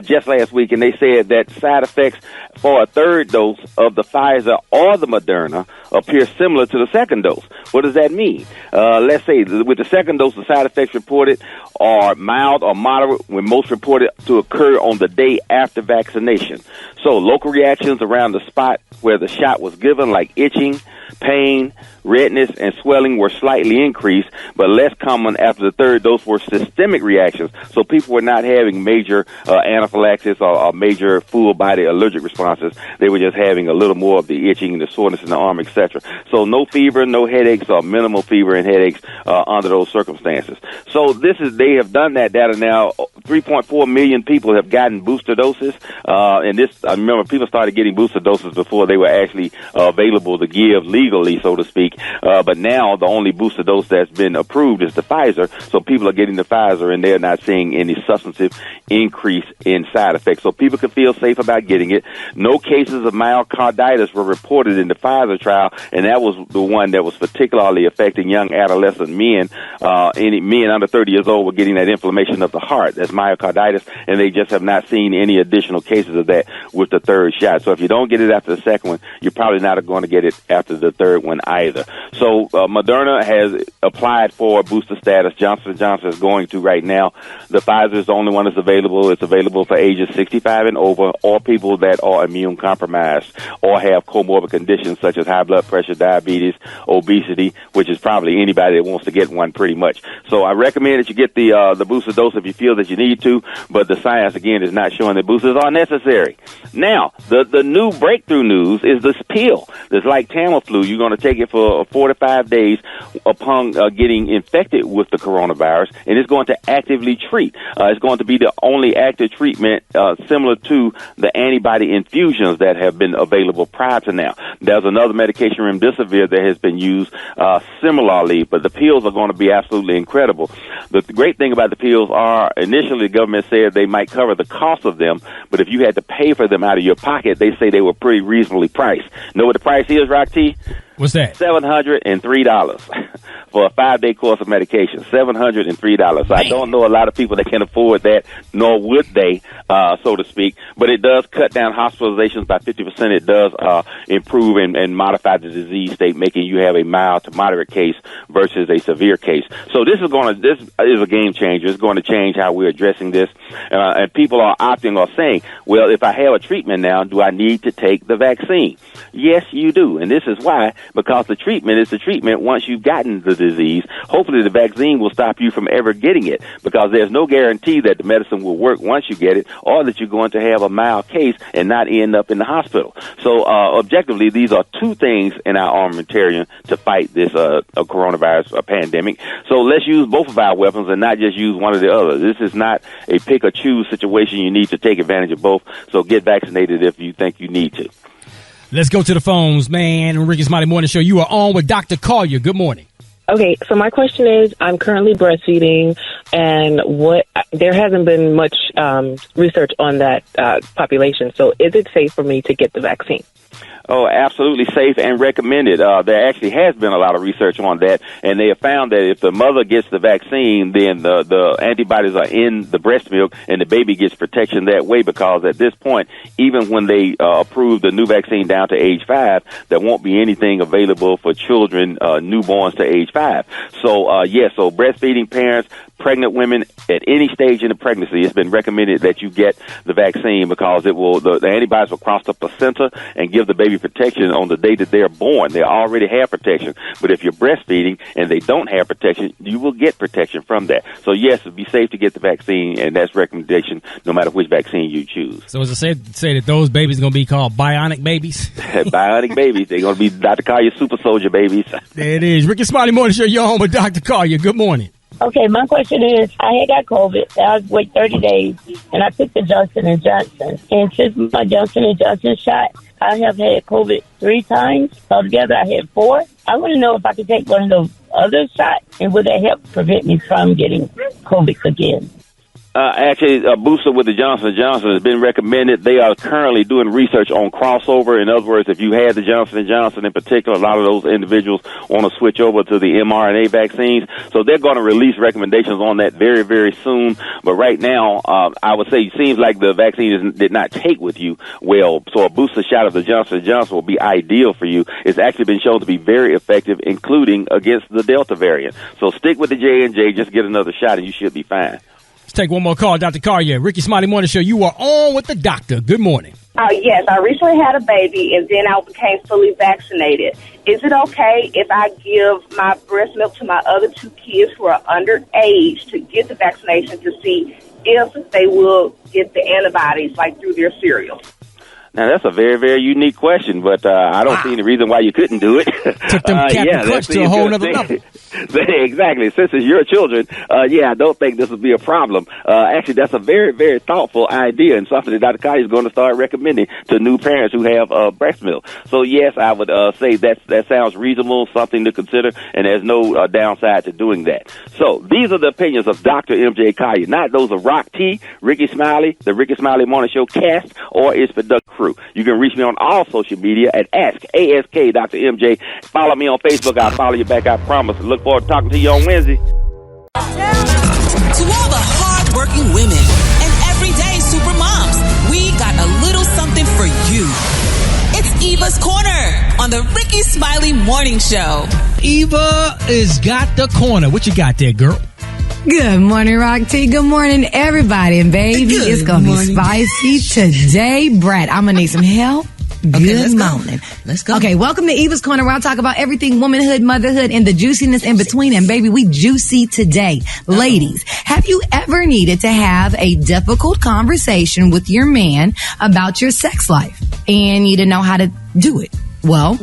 just last week, and they said that side effects for a third dose of the Pfizer or the Moderna appear similar to the second dose. What does that mean? Let's say with the second dose, the side effects reported are mild or moderate, when most reported to occur on the day after vaccination. So local reactions around the spot where the shot was given, like itching, pain, redness, and swelling, were slightly increased, but less common after the third dose were systemic reactions. So people were not having major anaphylaxis or major full-body allergic responses. They were just having a little more of the itching, the soreness in the arm, etc. So no fever, no headaches, or minimal fever and headaches under those circumstances. So they have done that data now. 3.4 million people have gotten booster doses, and I remember people started getting booster doses before they were actually available to give legally, so to speak. But now the only booster dose that's been approved is the Pfizer, so people are getting the Pfizer and they're not seeing any substantive increase in side effects. So people can feel safe about getting it. No cases of myocarditis were reported in the Pfizer trial, and that was the one that was particularly affecting young adolescent men. Any men under 30 years old were getting that inflammation of the heart. That's myocarditis, and they just have not seen any additional cases of that with the third shot. So if you don't get it after the second one, you're probably not going to get it after the third one either. So Moderna has applied for booster status. Johnson & Johnson is going to right now. The Pfizer is the only one that's available. It's available for ages 65 and over, or people that are immune compromised or have comorbid conditions such as high blood pressure, diabetes, obesity, which is probably anybody that wants to get one pretty much. So I recommend that you get the booster dose if you feel that you need to, but the science, again, is not showing that boosters are necessary. Now, the new breakthrough news is this pill. It's like Tamiflu. You're going to take it for 4 to 5 days upon getting infected with the coronavirus, and it's going to actively treat. It's going to be the only active treatment similar to the antibody infusions that have been available prior to now. There's another medication, remdesivir, that has been used similarly, but the pills are going to be absolutely incredible. The great thing about the pills are, initially the government said they might cover the cost of them, but if you had to pay for them out of your pocket, they say they were pretty reasonably priced. Know what the price is, Rock T? What's that? $703 for a 5-day course of medication, $703. So I don't know a lot of people that can afford that, nor would they, so to speak. But it does cut down hospitalizations by 50%. It does improve and modify the disease state, making you have a mild to moderate case versus a severe case. So this is a game changer. It's going to change how we're addressing this. And people are opting or saying, well, if I have a treatment now, do I need to take the vaccine? Yes, you do. And this is why, because the treatment is the treatment once you've gotten the disease. Hopefully the vaccine will stop you from ever getting it, because there's no guarantee that the medicine will work once you get it, or that you're going to have a mild case and not end up in the hospital. So objectively, these are two things in our armamentarium to fight this coronavirus pandemic. So let's use both of our weapons and not just use one or the other. This is not a pick or choose situation. You need to take advantage of both. So get vaccinated if you think you need to. Let's go to the phones, man. Rickey Smiley Morning Show. You are on with Dr. Collier. Good morning. Okay, so my question is, I'm currently breastfeeding, and there hasn't been much research on that population. So is it safe for me to get the vaccine? Oh, absolutely safe and recommended. There actually has been a lot of research on that, and they have found that if the mother gets the vaccine, then the antibodies are in the breast milk, and the baby gets protection that way, because at this point, even when they approve the new vaccine down to age 5, there won't be anything available for children, newborns to age 5. So, yes, so breastfeeding parents, pregnant women at any stage in the pregnancy, it's been recommended that you get the vaccine, because it will the antibodies will cross the placenta and give the baby protection on the day that they're born. They already have protection. But if you're breastfeeding and they don't have protection, you will get protection from that. So yes, it'd be safe to get the vaccine, and that's recommendation no matter which vaccine you choose. So is it safe to say that those babies are going to be called bionic babies? Bionic babies. They're going to be Dr. Collier super soldier babies. There it is. Rickey Smiley Morning Show. You're home with Dr. Collier. Good morning. Okay, my question is, I had got COVID. I was wait 30 days, and I took the Johnson & Johnson. And since my Johnson & Johnson shot, I have had COVID 3 times. Altogether, I had 4. I want to know if I could take one of those other shots, and would that help prevent me from getting COVID again? Actually, a booster with the Johnson & Johnson has been recommended. They are currently doing research on crossover. In other words, if you had the Johnson & Johnson in particular, a lot of those individuals want to switch over to the mRNA vaccines. So they're going to release recommendations on that very, very soon. But right now, I would say it seems like the vaccine did not take with you well. So a booster shot of the Johnson & Johnson will be ideal for you. It's actually been shown to be very effective, including against the Delta variant. So stick with the J&J. Just get another shot and you should be fine. Let's take one more call. Dr. Collier, Rickey Smiley Morning Show. You are on with the doctor. Good morning. Yes, I recently had a baby, and then I became fully vaccinated. Is it okay if I give my breast milk to my other 2 kids who are underage to get the vaccination to see if they will get the antibodies, like through their cereal? Now, that's a very, very unique question, but I don't see any reason why you couldn't do it. Took them Captain Clutch to a whole nother level. Exactly. Since it's your children, I don't think this would be a problem. Actually, that's a very, very thoughtful idea, and something that Dr. Collier is going to start recommending to new parents who have breast milk. So, yes, I would say that sounds reasonable, something to consider, and there's no downside to doing that. So, these are the opinions of Dr. M.J. Collier, not those of Rock T, Rickey Smiley, the Rickey Smiley Morning Show cast, or its production crew. You can reach me on all social media at ASK Dr. MJ. Follow me on Facebook. I'll follow you back, I promise. Look forward to talking to you on Wednesday. To all the hard-working women and everyday super moms, we got a little something for you. It's Eva's Corner on the Rickey Smiley Morning Show. Eva has got the corner. What you got there, girl? Good morning, Rock T. Good morning, everybody. And baby, it's going to be spicy today. Brad, I'm going to need some help. Good morning. Let's go. Okay, welcome to Eva's Corner, where I talk about everything womanhood, motherhood, and the juiciness in between. And baby, we juicy today. Ladies, have you ever needed to have a difficult conversation with your man about your sex life and you didn't know how to do it? Well,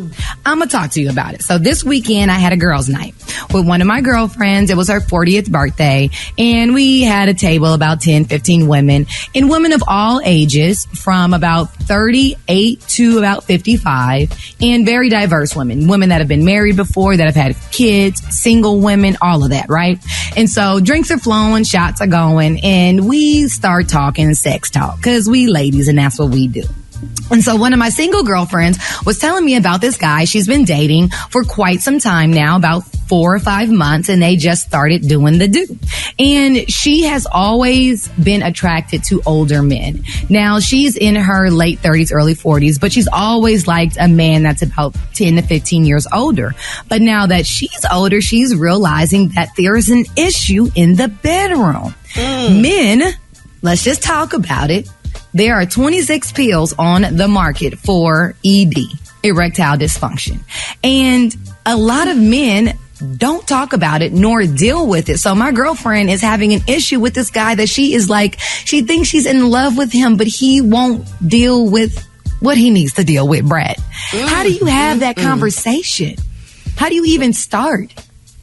I'm going to talk to you about it. So this weekend, I had a girls' night with one of my girlfriends. It was her 40th birthday, and we had a table, about 10, 15 women, and women of all ages, from about 38 to about 55, and very diverse women that have been married before, that have had kids, single women, all of that, right? And so drinks are flowing, shots are going, and we start talking sex talk, because we ladies, and that's what we do. And so one of my single girlfriends was telling me about this guy she's been dating for quite some time now, about 4 or 5 months, and they just started doing the do. And she has always been attracted to older men. Now, she's in her late 30s, early 40s, but she's always liked a man that's about 10 to 15 years older. But now that she's older, she's realizing that there's an issue in the bedroom. Men, let's just talk about it. There are 26 pills on the market for ED, erectile dysfunction. And a lot of men don't talk about it nor deal with it. So my girlfriend is having an issue with this guy that she is like, she thinks she's in love with him, but he won't deal with what he needs to deal with, Brad. How do you have that conversation? How do you even start?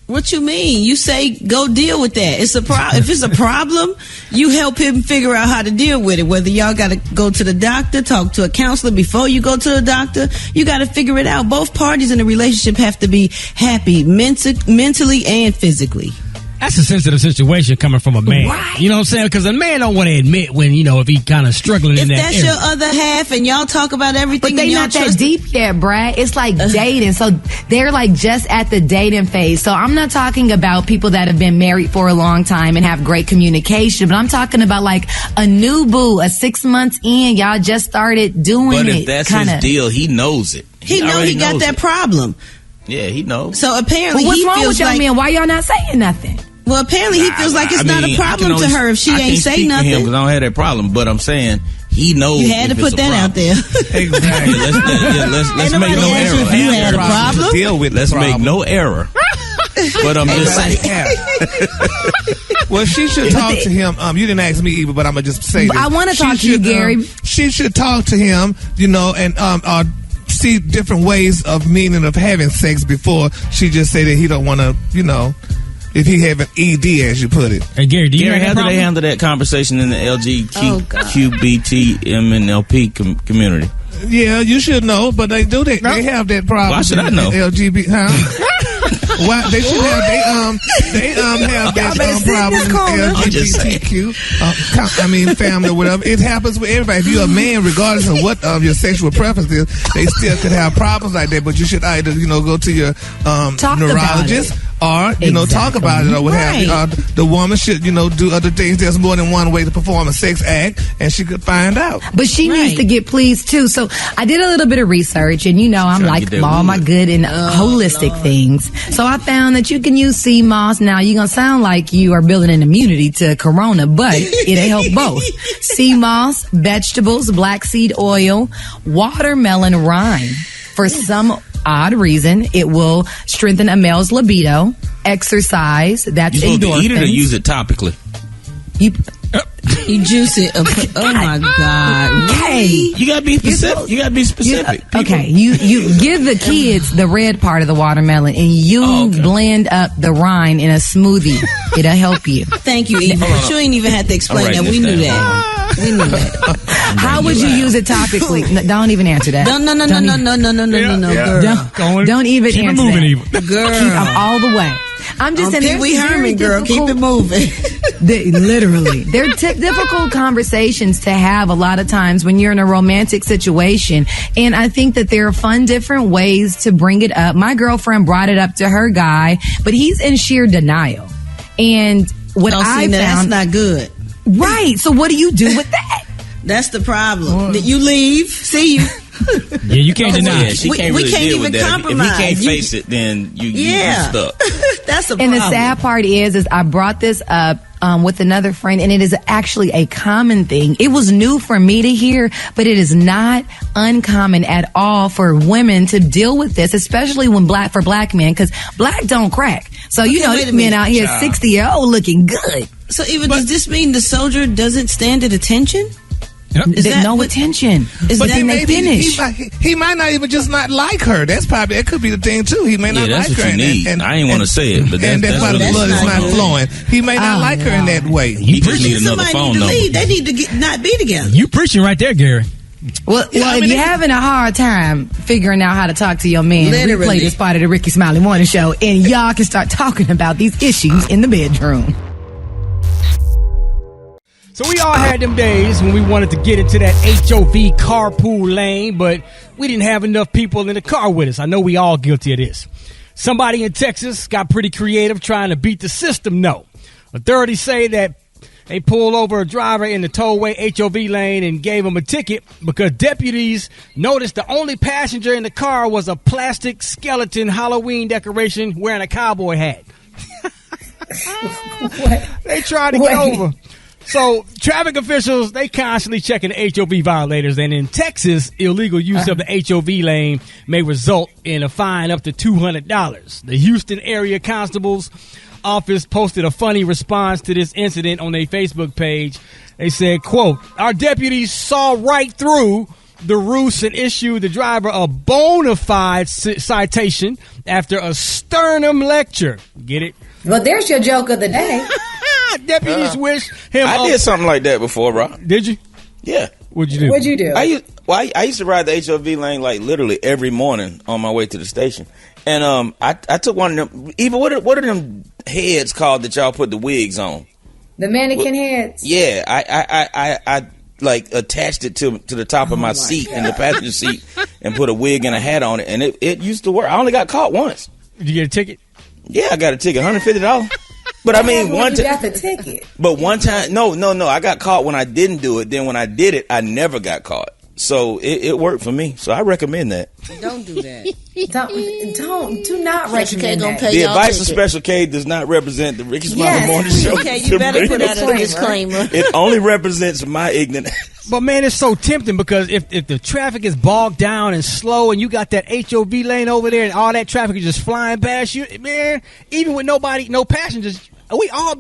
What you mean? You say go deal with that. It's a if it's a problem, you help him figure out how to deal with it. Whether y'all got to go to the doctor, talk to a counselor before you go to the doctor, you got to figure it out. Both parties in a relationship have to be happy mentally and physically. That's a sensitive situation coming from a man. Right. You know what I'm saying? Because a man don't want to admit when, if he kind of struggling in that If that's area. your other half and y'all talk about everything. But they not that deep yet, Brad. It's like dating. So they're like just at the dating phase. So I'm not talking about people that have been married for a long time and have great communication, but I'm talking about like a new boo, 6 months in, y'all just started doing it. But if that's his deal, he knows it. He know he got that problem. Yeah, he knows. So apparently, what's he wrong feels with y'all, like, man? Why y'all not saying nothing? Well, apparently he feels like it's not a problem to her if she ain't say nothing. Because I don't have that problem, but I'm saying he knows. You had to put that out there. Exactly. Let's make no error. If you had a problem, deal with. Let's make no error. But I'm just saying. Well, she should talk to him. You didn't ask me either, but I'm gonna just say this. I want to talk to you, Gary. She should talk to him, and see different ways of meaning of having sex before she just say that he don't want to, if he have an ED, as you put it. Hey, Gary, how do they handle that conversation in the LGBTQBTMNLP community? Yeah, you should know, but they do that. They have that problem. Why should I know? LGBT, huh? Why they should have they have that problem in LGBTQ. Family, or whatever. It happens with everybody. If you're a man, regardless of what your sexual preference is, they still could have problems like that. But you should either go to your neurologist. Or, talk about it or what have you. The woman should, do other things. There's more than one way to perform a sex act, and she could find out. But she needs to get pleased, too. So I did a little bit of research, and, I'm like all my good and holistic things. So I found that you can use sea moss. Now, you're going to sound like you are building an immunity to corona, but it'll help both. Sea moss, vegetables, black seed oil, watermelon rind. For some odd reason, it will strengthen a male's libido. Exercise, that's endorphins. You eat it or use it topically? You juice it. Oh my God! Hey, you gotta be specific. You gotta be specific. Okay, you give the kids the red part of the watermelon, and you blend up the rind in a smoothie. It'll help you. Thank you, Eva. But you ain't even have to explain that. We knew that. We knew that. How would you use it topically? No, don't even answer that. No, girl. Don't even keep answer it moving, that. Eva. Girl, I'm all the way. I'm just saying, Pee Wee Herman, girl. Keep it moving. Literally, they're difficult conversations to have a lot of times when you're in a romantic situation, and I think that there are fun, different ways to bring it up. My girlfriend brought it up to her guy, but he's in sheer denial. And what I found, that's not good. Right. So what do you do with that? That's the problem. You leave. See you. Yeah, you can't deny it. She can't really deal with that. Compromise. If he can't face it, then you're stuck. That's the problem. And the sad part is I brought this up with another friend, and it is actually a common thing. It was new for me to hear, but it is not uncommon at all for women to deal with this, especially when for black men, because black don't crack. So, these men out here 60-year-old looking good. So, even does this mean the soldier doesn't stand at attention? Yep. There's no attention. But then they finish. He might not even just not like her. That could be the thing too. He may not like her. That's what you need. And I ain't want to say it, but that's why the blood is not flowing. He may not like her in that way. He just need another phone number. They need to not be together. You preaching right there, Gary. Well, if you're having a hard time figuring out how to talk to your man, replay this part of the Rickey Smiley Morning Show, and y'all can start talking about these issues in the bedroom. So we all had them days when we wanted to get into that HOV carpool lane, but we didn't have enough people in the car with us. I know we all guilty of this. Somebody in Texas got pretty creative trying to beat the system. No. Authorities say that they pulled over a driver in the tollway HOV lane and gave him a ticket because deputies noticed the only passenger in the car was a plastic skeleton Halloween decoration wearing a cowboy hat. They tried to get over. So traffic officials, they constantly checking the HOV violators. And in Texas, illegal use of the HOV lane may result in a fine up to $200. The Houston area constable's office posted a funny response to this incident on their Facebook page. They said, quote, "Our deputies saw right through the ruse and issued the driver a bona fide citation after a sternum lecture." Get it? Well, there's your joke of the day. Deputies wish him. I did something like that before, bro. Did you? Yeah. What'd you do? What'd you do? I used to ride the HOV lane like literally every morning on my way to the station. And I took one of them. Even what are them heads called that y'all put the wigs on? The mannequin heads. Yeah, I like attached it to the top of my seat in the passenger seat and put a wig and a hat on it, and it used to work. I only got caught once. Did you get a ticket? Yeah, I got a ticket, $150. But I mean, one time. You got the ticket. But one time, no, I got caught when I didn't do it. Then when I did it, I never got caught. So it worked for me. So I recommend that. Don't do that. Do not recommend that. The advice of Special K does not represent the Rickey Smiley Morning Show. Okay, you better put out a disclaimer. It only represents my ignorance. But man, it's so tempting because if the traffic is bogged down and slow and you got that HOV lane over there and all that traffic is just flying past you, man, even with no passengers, we've all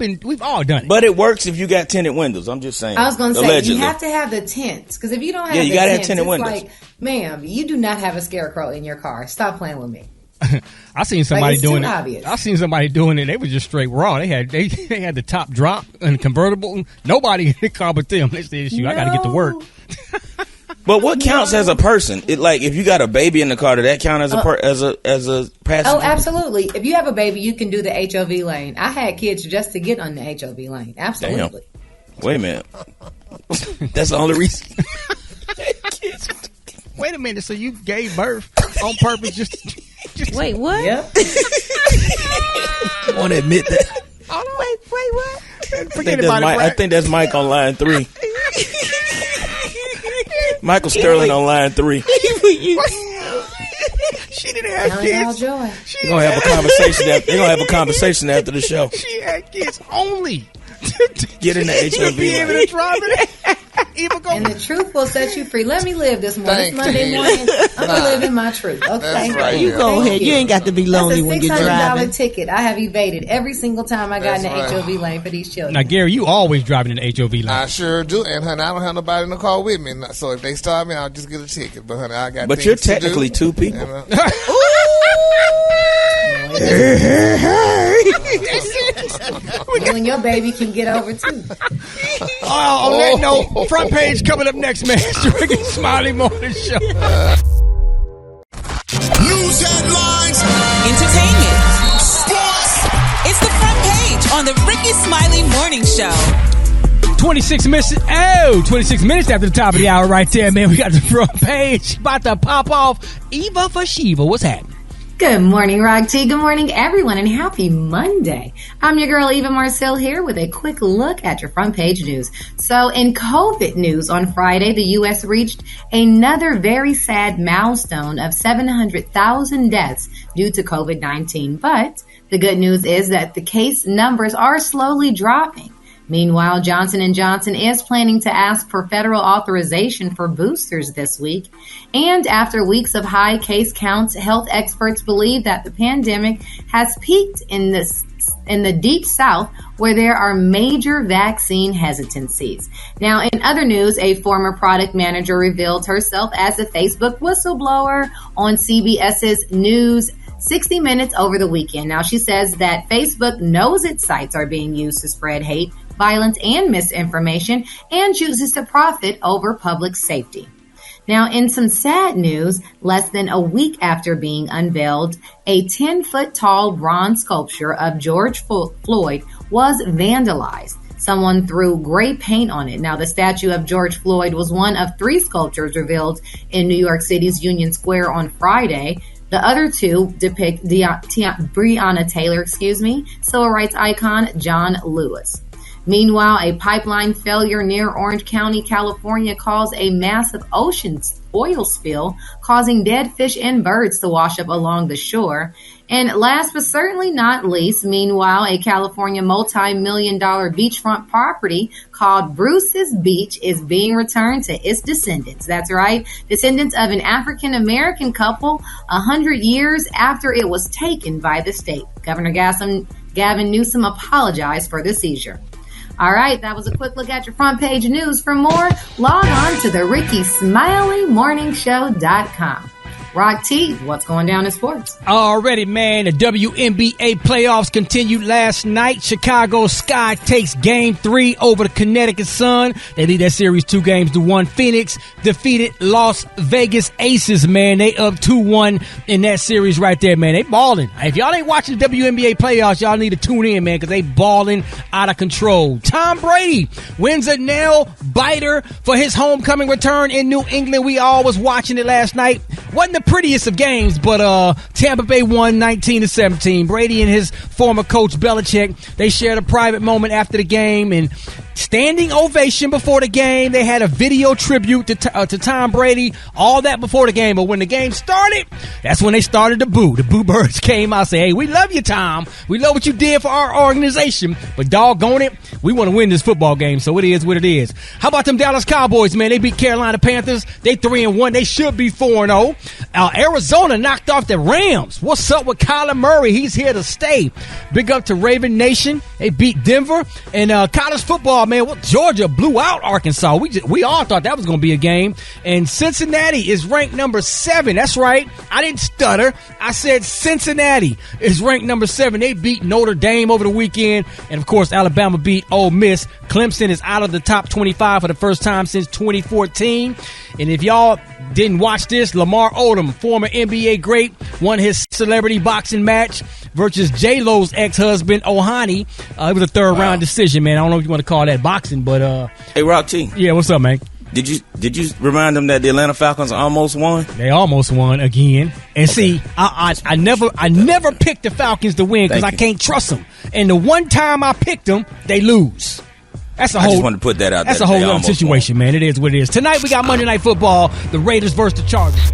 done it. But it works if you got tinted windows. I'm just saying. I was going to say, allegedly. you have to have the tints. Because if you don't have you gotta have tinted windows. like, ma'am, you do not have a scarecrow in your car. Stop playing with me. I seen somebody doing it. Obvious. I seen somebody doing it. They was just straight raw. They had the top drop and convertible. Nobody in the car but them. They said, "Shoot, I got to get to work." But what counts as a person? It like if you got a baby in the car, does that count as a passenger? Oh, absolutely. If you have a baby, you can do the HOV lane. I had kids just to get on the HOV lane. Absolutely. Damn. Wait a minute. That's the only reason. Wait a minute. So you gave birth on purpose just wait, what? Yep. I want to admit that. Wait, what? I think that's Mike on line 3. Michael Sterling on line 3. She didn't have kids. Joy. They're gonna have a conversation. They're gonna have a conversation after the show. She had kids only. Get in the HOV. Be able to drive it. And the truth will set you free. Let me live this morning. It's Monday morning. I'm gonna live in my truth. Okay, that's right. You go ahead. You ain't got to be lonely when you're driving. That's a $600 ticket I have evaded every single time I got in the That's right. HOV lane for these children. Now, Gary, you always driving in the HOV lane. I sure do, and honey, I don't have nobody in the car with me. So if they stop me, I'll just get a ticket. But honey, I got. But you're technically two people. You and your baby can get over too. On that note, front page coming up next, man. It's the Rickey Smiley Morning Show. News headlines, Entertainment, sports. It's the front page on the Rickey Smiley Morning Show. 26 minutes after the top of the hour right there, man. We got the front page about to pop off. Eva for Shiva. What's happening? Good morning, Rock T. Good morning, everyone, and happy Monday. I'm your girl, Eva Marcel, here with a quick look at your front page news. So, in COVID news, on Friday, the U.S. reached another very sad milestone of 700,000 deaths due to COVID-19. But the good news is that the case numbers are slowly dropping. Meanwhile, Johnson & Johnson is planning to ask for federal authorization for boosters this week. And after weeks of high case counts, health experts believe that the pandemic has peaked in the deep south, where there are major vaccine hesitancies. Now, in other news, a former product manager revealed herself as a Facebook whistleblower on CBS's News 60 Minutes over the weekend. Now, she says that Facebook knows its sites are being used to spread hate, violence, and misinformation, and chooses to profit over public safety. Now, in some sad news, less than a week after being unveiled, a 10-foot tall bronze sculpture of George Floyd was vandalized. Someone threw gray paint on it. Now, the statue of George Floyd was one of 3 sculptures revealed in New York City's Union Square on Friday. The other two depict Breonna Taylor, civil rights icon John Lewis. Meanwhile, a pipeline failure near Orange County, California caused a massive ocean oil spill, causing dead fish and birds to wash up along the shore. And last but certainly not least, meanwhile, a California multi-million-dollar beachfront property called Bruce's Beach is being returned to its descendants. That's right, descendants of an African-American couple 100 years after it was taken by the state. Governor Gavin Newsom apologized for the seizure. All right, that was a quick look at your front page news. For more, log on to the Rickey Smiley Morningshow.com. Rock T, what's going down in sports? Already, man, the WNBA playoffs continued last night. Chicago Sky takes Game 3 over the Connecticut Sun. They lead that series 2-1. Phoenix defeated Las Vegas Aces, man. They up 2-1 in that series right there, man. They balling. If y'all ain't watching the WNBA playoffs, y'all need to tune in, man, because they balling out of control. Tom Brady wins a nail biter for his homecoming return in New England. We all was watching it last night. Wasn't the prettiest of games, but Tampa Bay won 19-17. Brady and his former coach Belichick, they shared a private moment after the game and standing ovation before the game. They had a video tribute to Tom Brady, all that before the game. But when the game started, that's when they started to boo. The boo birds came out and said, hey, we love you, Tom. We love what you did for our organization. But doggone it, we want to win this football game, so it is what it is. How about them Dallas Cowboys, man? They beat Carolina Panthers. They 3-1. They should be 4-0. Arizona knocked off the Rams. What's up with Kyler Murray? He's here to stay. Big up to Raven Nation. They beat Denver. And college football, man, Georgia blew out Arkansas. We all thought that was going to be a game. And Cincinnati is ranked number 7. That's right. I didn't stutter. I said Cincinnati is ranked number 7. They beat Notre Dame over the weekend. And, of course, Alabama beat Ole Miss. Clemson is out of the top 25 for the first time since 2014. And if y'all didn't watch this, Lamar Odom, former NBA great, won his celebrity boxing match versus J-Lo's ex-husband, Ohani. It was a third-round decision, man. I don't know if you want to call that boxing, but... Hey, Rock T. Yeah, what's up, man? Did you remind them that the Atlanta Falcons almost won? They almost won again. And see, I never picked the Falcons to win because I can't trust them. And the one time I picked them, they lose. I just wanted to put that out there. That's a whole other situation, man. It is what it is. Tonight we got Monday Night Football, the Raiders versus the Chargers.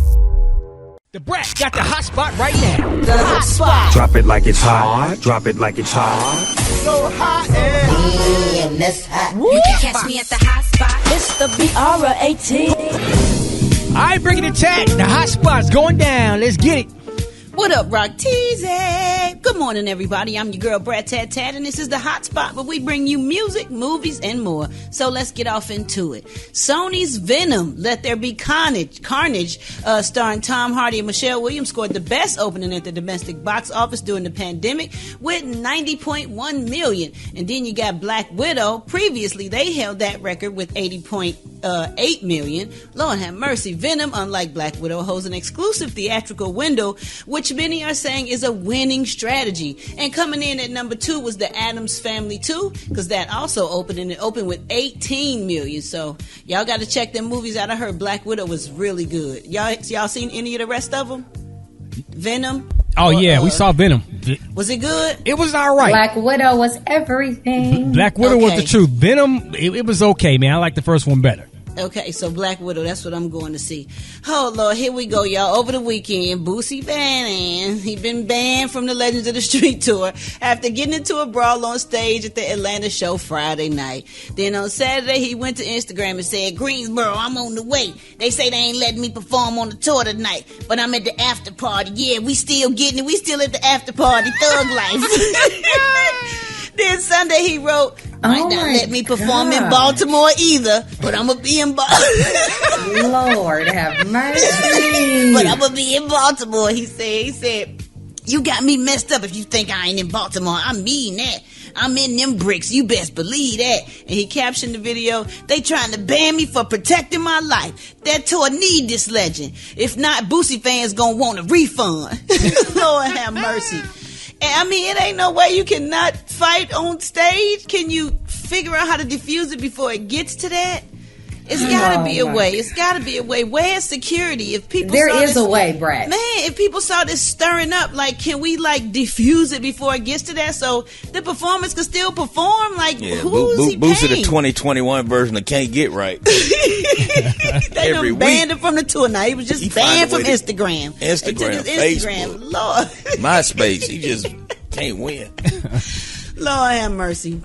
The Brat got the hot spot right now. The hot spot. Drop it like it's hot. Drop it like it's hot. So hot and that's hot. You can catch me at the hot spot. It's the BR18. All right, bringing it tag. The hot spot's going down. Let's get it. What up, Rock Teasy? Good morning, everybody. I'm your girl, Brat Tat Tat, and this is the Hot Spot, where we bring you music, movies, and more. So let's get off into it. Sony's Venom, Let There Be Carnage, starring Tom Hardy and Michelle Williams, scored the best opening at the domestic box office during the pandemic with $90.1 million. And then you got Black Widow. Previously, they held that record with $80.8 million. Lord have mercy. Venom, unlike Black Widow, holds an exclusive theatrical window, which many are saying is a winning strategy. And coming in at number 2 was The Addams Family 2, because that also opened, and it opened with $18 million. So y'all got to check them movies out. I heard Black Widow was really good. Y'all seen any of the rest of them? Venom? Oh, yeah, we saw Venom. Was it good? It was all right. Black Widow was everything. Black Widow was the truth. Venom, it was okay, man. I like the first one better. Okay, so Black Widow, that's what I'm going to see. Oh, Lord, here we go, y'all. Over the weekend, Boosie Bannon, he been banned from the Legends of the Street tour after getting into a brawl on stage at the Atlanta show Friday night. Then on Saturday, he went to Instagram and said, Greensboro, I'm on the way. They say they ain't letting me perform on the tour tonight, but I'm at the after party. Yeah, we still getting it. We still at the after party. Thug life. Then Sunday, he wrote, might not let me perform in Baltimore either, but I'm going to be in Baltimore. Lord have mercy. But I'm going to be in Baltimore, he said, you got me messed up if you think I ain't in Baltimore. I mean that. I'm in them bricks. You best believe that. And he captioned the video, they trying to ban me for protecting my life. That tour need this legend. If not, Boosie fans going to want a refund. Lord have mercy. I mean, it ain't no way you cannot fight on stage. Can you figure out how to defuse it before it gets to that? It's got to be a way. It's got to be a way. Where's security? If people There saw is this, a way, Brett. Man, if people saw this stirring up, like, can we like diffuse it before it gets to that so the performers can still perform? Like, who's he Boosie the paying? 2021 version of Can't Get Right. They Every done banned him from the tour. Now he was just banned from Instagram. They took Instagram, his Facebook, Lord, MySpace. He just can't win. Lord have mercy.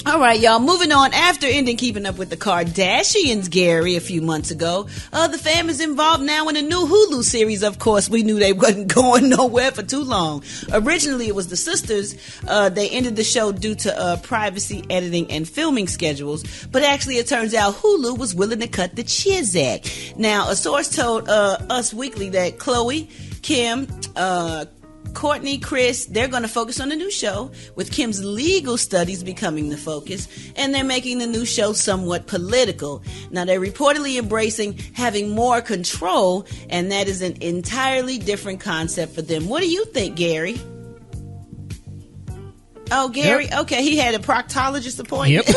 All right, y'all, moving on. After ending Keeping Up with the Kardashians, Gary, a few months ago, the fam is involved now in a new Hulu series. Of course, we knew they wasn't going nowhere for too long. Originally, it was the sisters. They ended the show due to privacy, editing, and filming schedules. But actually, it turns out Hulu was willing to cut the chizik. Now, a source told Us Weekly that Khloe, Kim, Courtney, Chris, they're going to focus on the new show, with Kim's legal studies becoming the focus, and they're making the new show somewhat political. Now, they're reportedly embracing having more control, and that is an entirely different concept for them. What do you think, Gary? Oh, Gary, Yep. Okay, he had a proctologist appointment.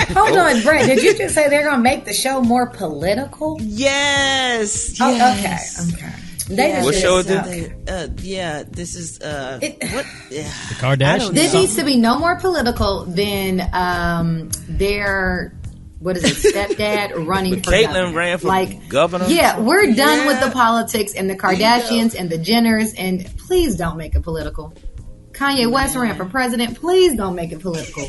Hold on, Brett, did you just say they're going to make the show more political? Yes. Oh, yes. okay. What show is this? This is what? The Kardashians. This needs to be no more political than their what is it, stepdad running for Caitlyn governor. ran for governor. Yeah, we're done with the politics and the Kardashians and the Jenners, and please don't make it political. Kanye West ran for president. Please don't make it political.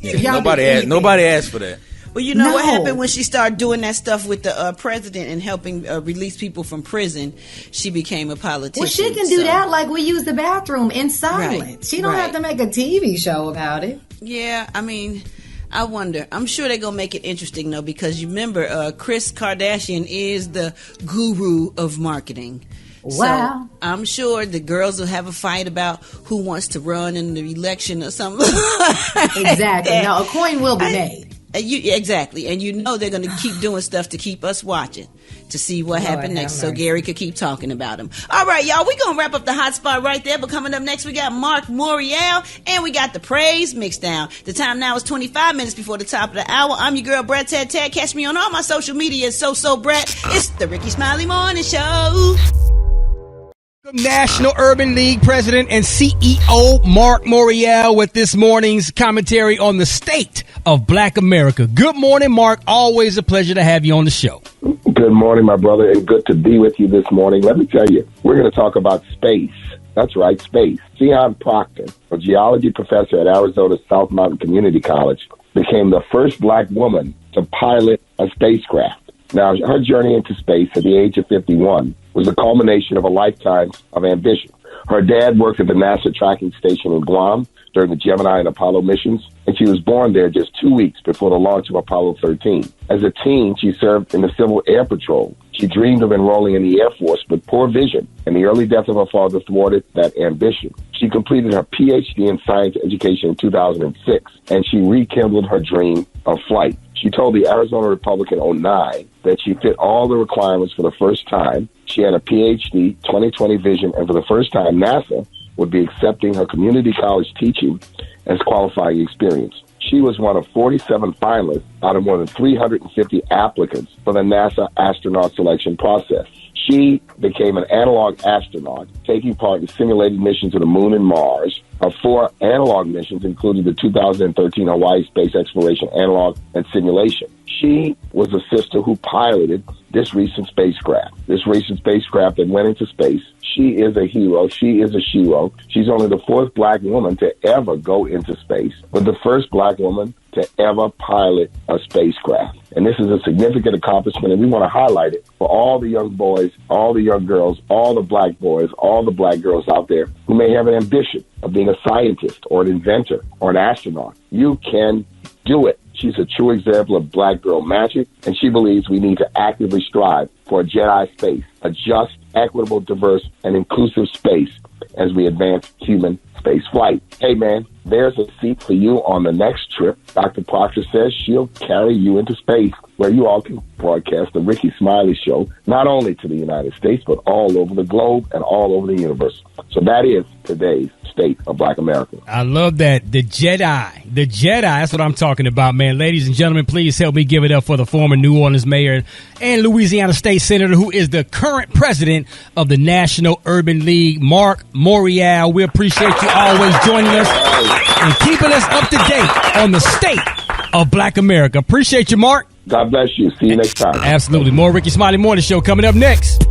Nobody asked for that. Well, you know what happened when she started doing that stuff with the president and helping release people from prison? She became a politician. Well, she can do that like we use the bathroom in silence. Right, She don't have to make a TV show about it. Yeah, I mean, I wonder. I'm sure they're going to make it interesting, though, because you remember, Kris Kardashian is the guru of marketing. Wow. So I'm sure the girls will have a fight about who wants to run in the election or something. Exactly. No, a coin will be made. Exactly. And you know they're going to keep doing stuff to keep us watching to see what happened next so Gary could keep talking about him. All right, y'all, we're going to wrap up the hot spot right there. But coming up next, we got Mark Morial and we got the praise mixed down. The time now is 25 minutes before the top of the hour. I'm your girl, Brett Ted. Catch me on all my social media. So Brett. It's the Rickey Smiley Morning Show. National Urban League President and CEO Mark Morial with this morning's commentary on the state of Black America. Good morning, Mark. Always a pleasure to have you on the show. Good morning, my brother, and good to be with you this morning. Let me tell you, we're going to talk about space. That's right, space. Sion Proctor, a geology professor at Arizona's South Mountain Community College, became the first black woman to pilot a spacecraft. Now, her journey into space at the age of 51 was the culmination of a lifetime of ambition. Her dad worked at the NASA tracking station in Guam during the Gemini and Apollo missions, and she was born there just 2 weeks before the launch of Apollo 13. As a teen, she served in the Civil Air Patrol. She dreamed of enrolling in the Air Force, but poor vision and the early death of her father thwarted that ambition. She completed her PhD in science education in 2006, and she rekindled her dream of flight. She told the Arizona Republican 09 that she fit all the requirements for the first time. She had a PhD, 20/20 vision, and for the first time, NASA would be accepting her community college teaching as qualifying experience. She was one of 47 finalists out of more than 350 applicants for the NASA astronaut selection process. She became an analog astronaut, taking part in simulated missions to the Moon and Mars. Her 4 analog missions included the 2013 Hawaii Space Exploration Analog and Simulation. She was the sister who piloted this recent spacecraft that went into space. She is a hero. She is a shero. She's only the 4th black woman to ever go into space, but the first black woman to ever pilot a spacecraft. And this is a significant accomplishment, and we want to highlight it for all the young boys, all the young girls, all the black boys, all the black girls out there who may have an ambition of being a scientist or an inventor or an astronaut. You can do it. She's a true example of black girl magic, and she believes we need to actively strive for a Jedi space, a just, equitable, diverse, and inclusive space as we advance human space flight. Hey, man, there's a seat for you on the next trip. Dr. Proctor says she'll carry you into space, where you all can broadcast the Rickey Smiley Show, not only to the United States, but all over the globe and all over the universe. So that is today's state of Black America. I love that. The Jedi, that's what I'm talking about, man. Ladies and gentlemen, please help me give it up for the former New Orleans mayor and Louisiana State Senator, who is the current president of the National Urban League, Mark Morial. We appreciate you always joining us and keeping us up to date on the state of Black America. Appreciate you, Mark. God bless you. See you next time. Absolutely. More Rickey Smiley Morning Show coming up next.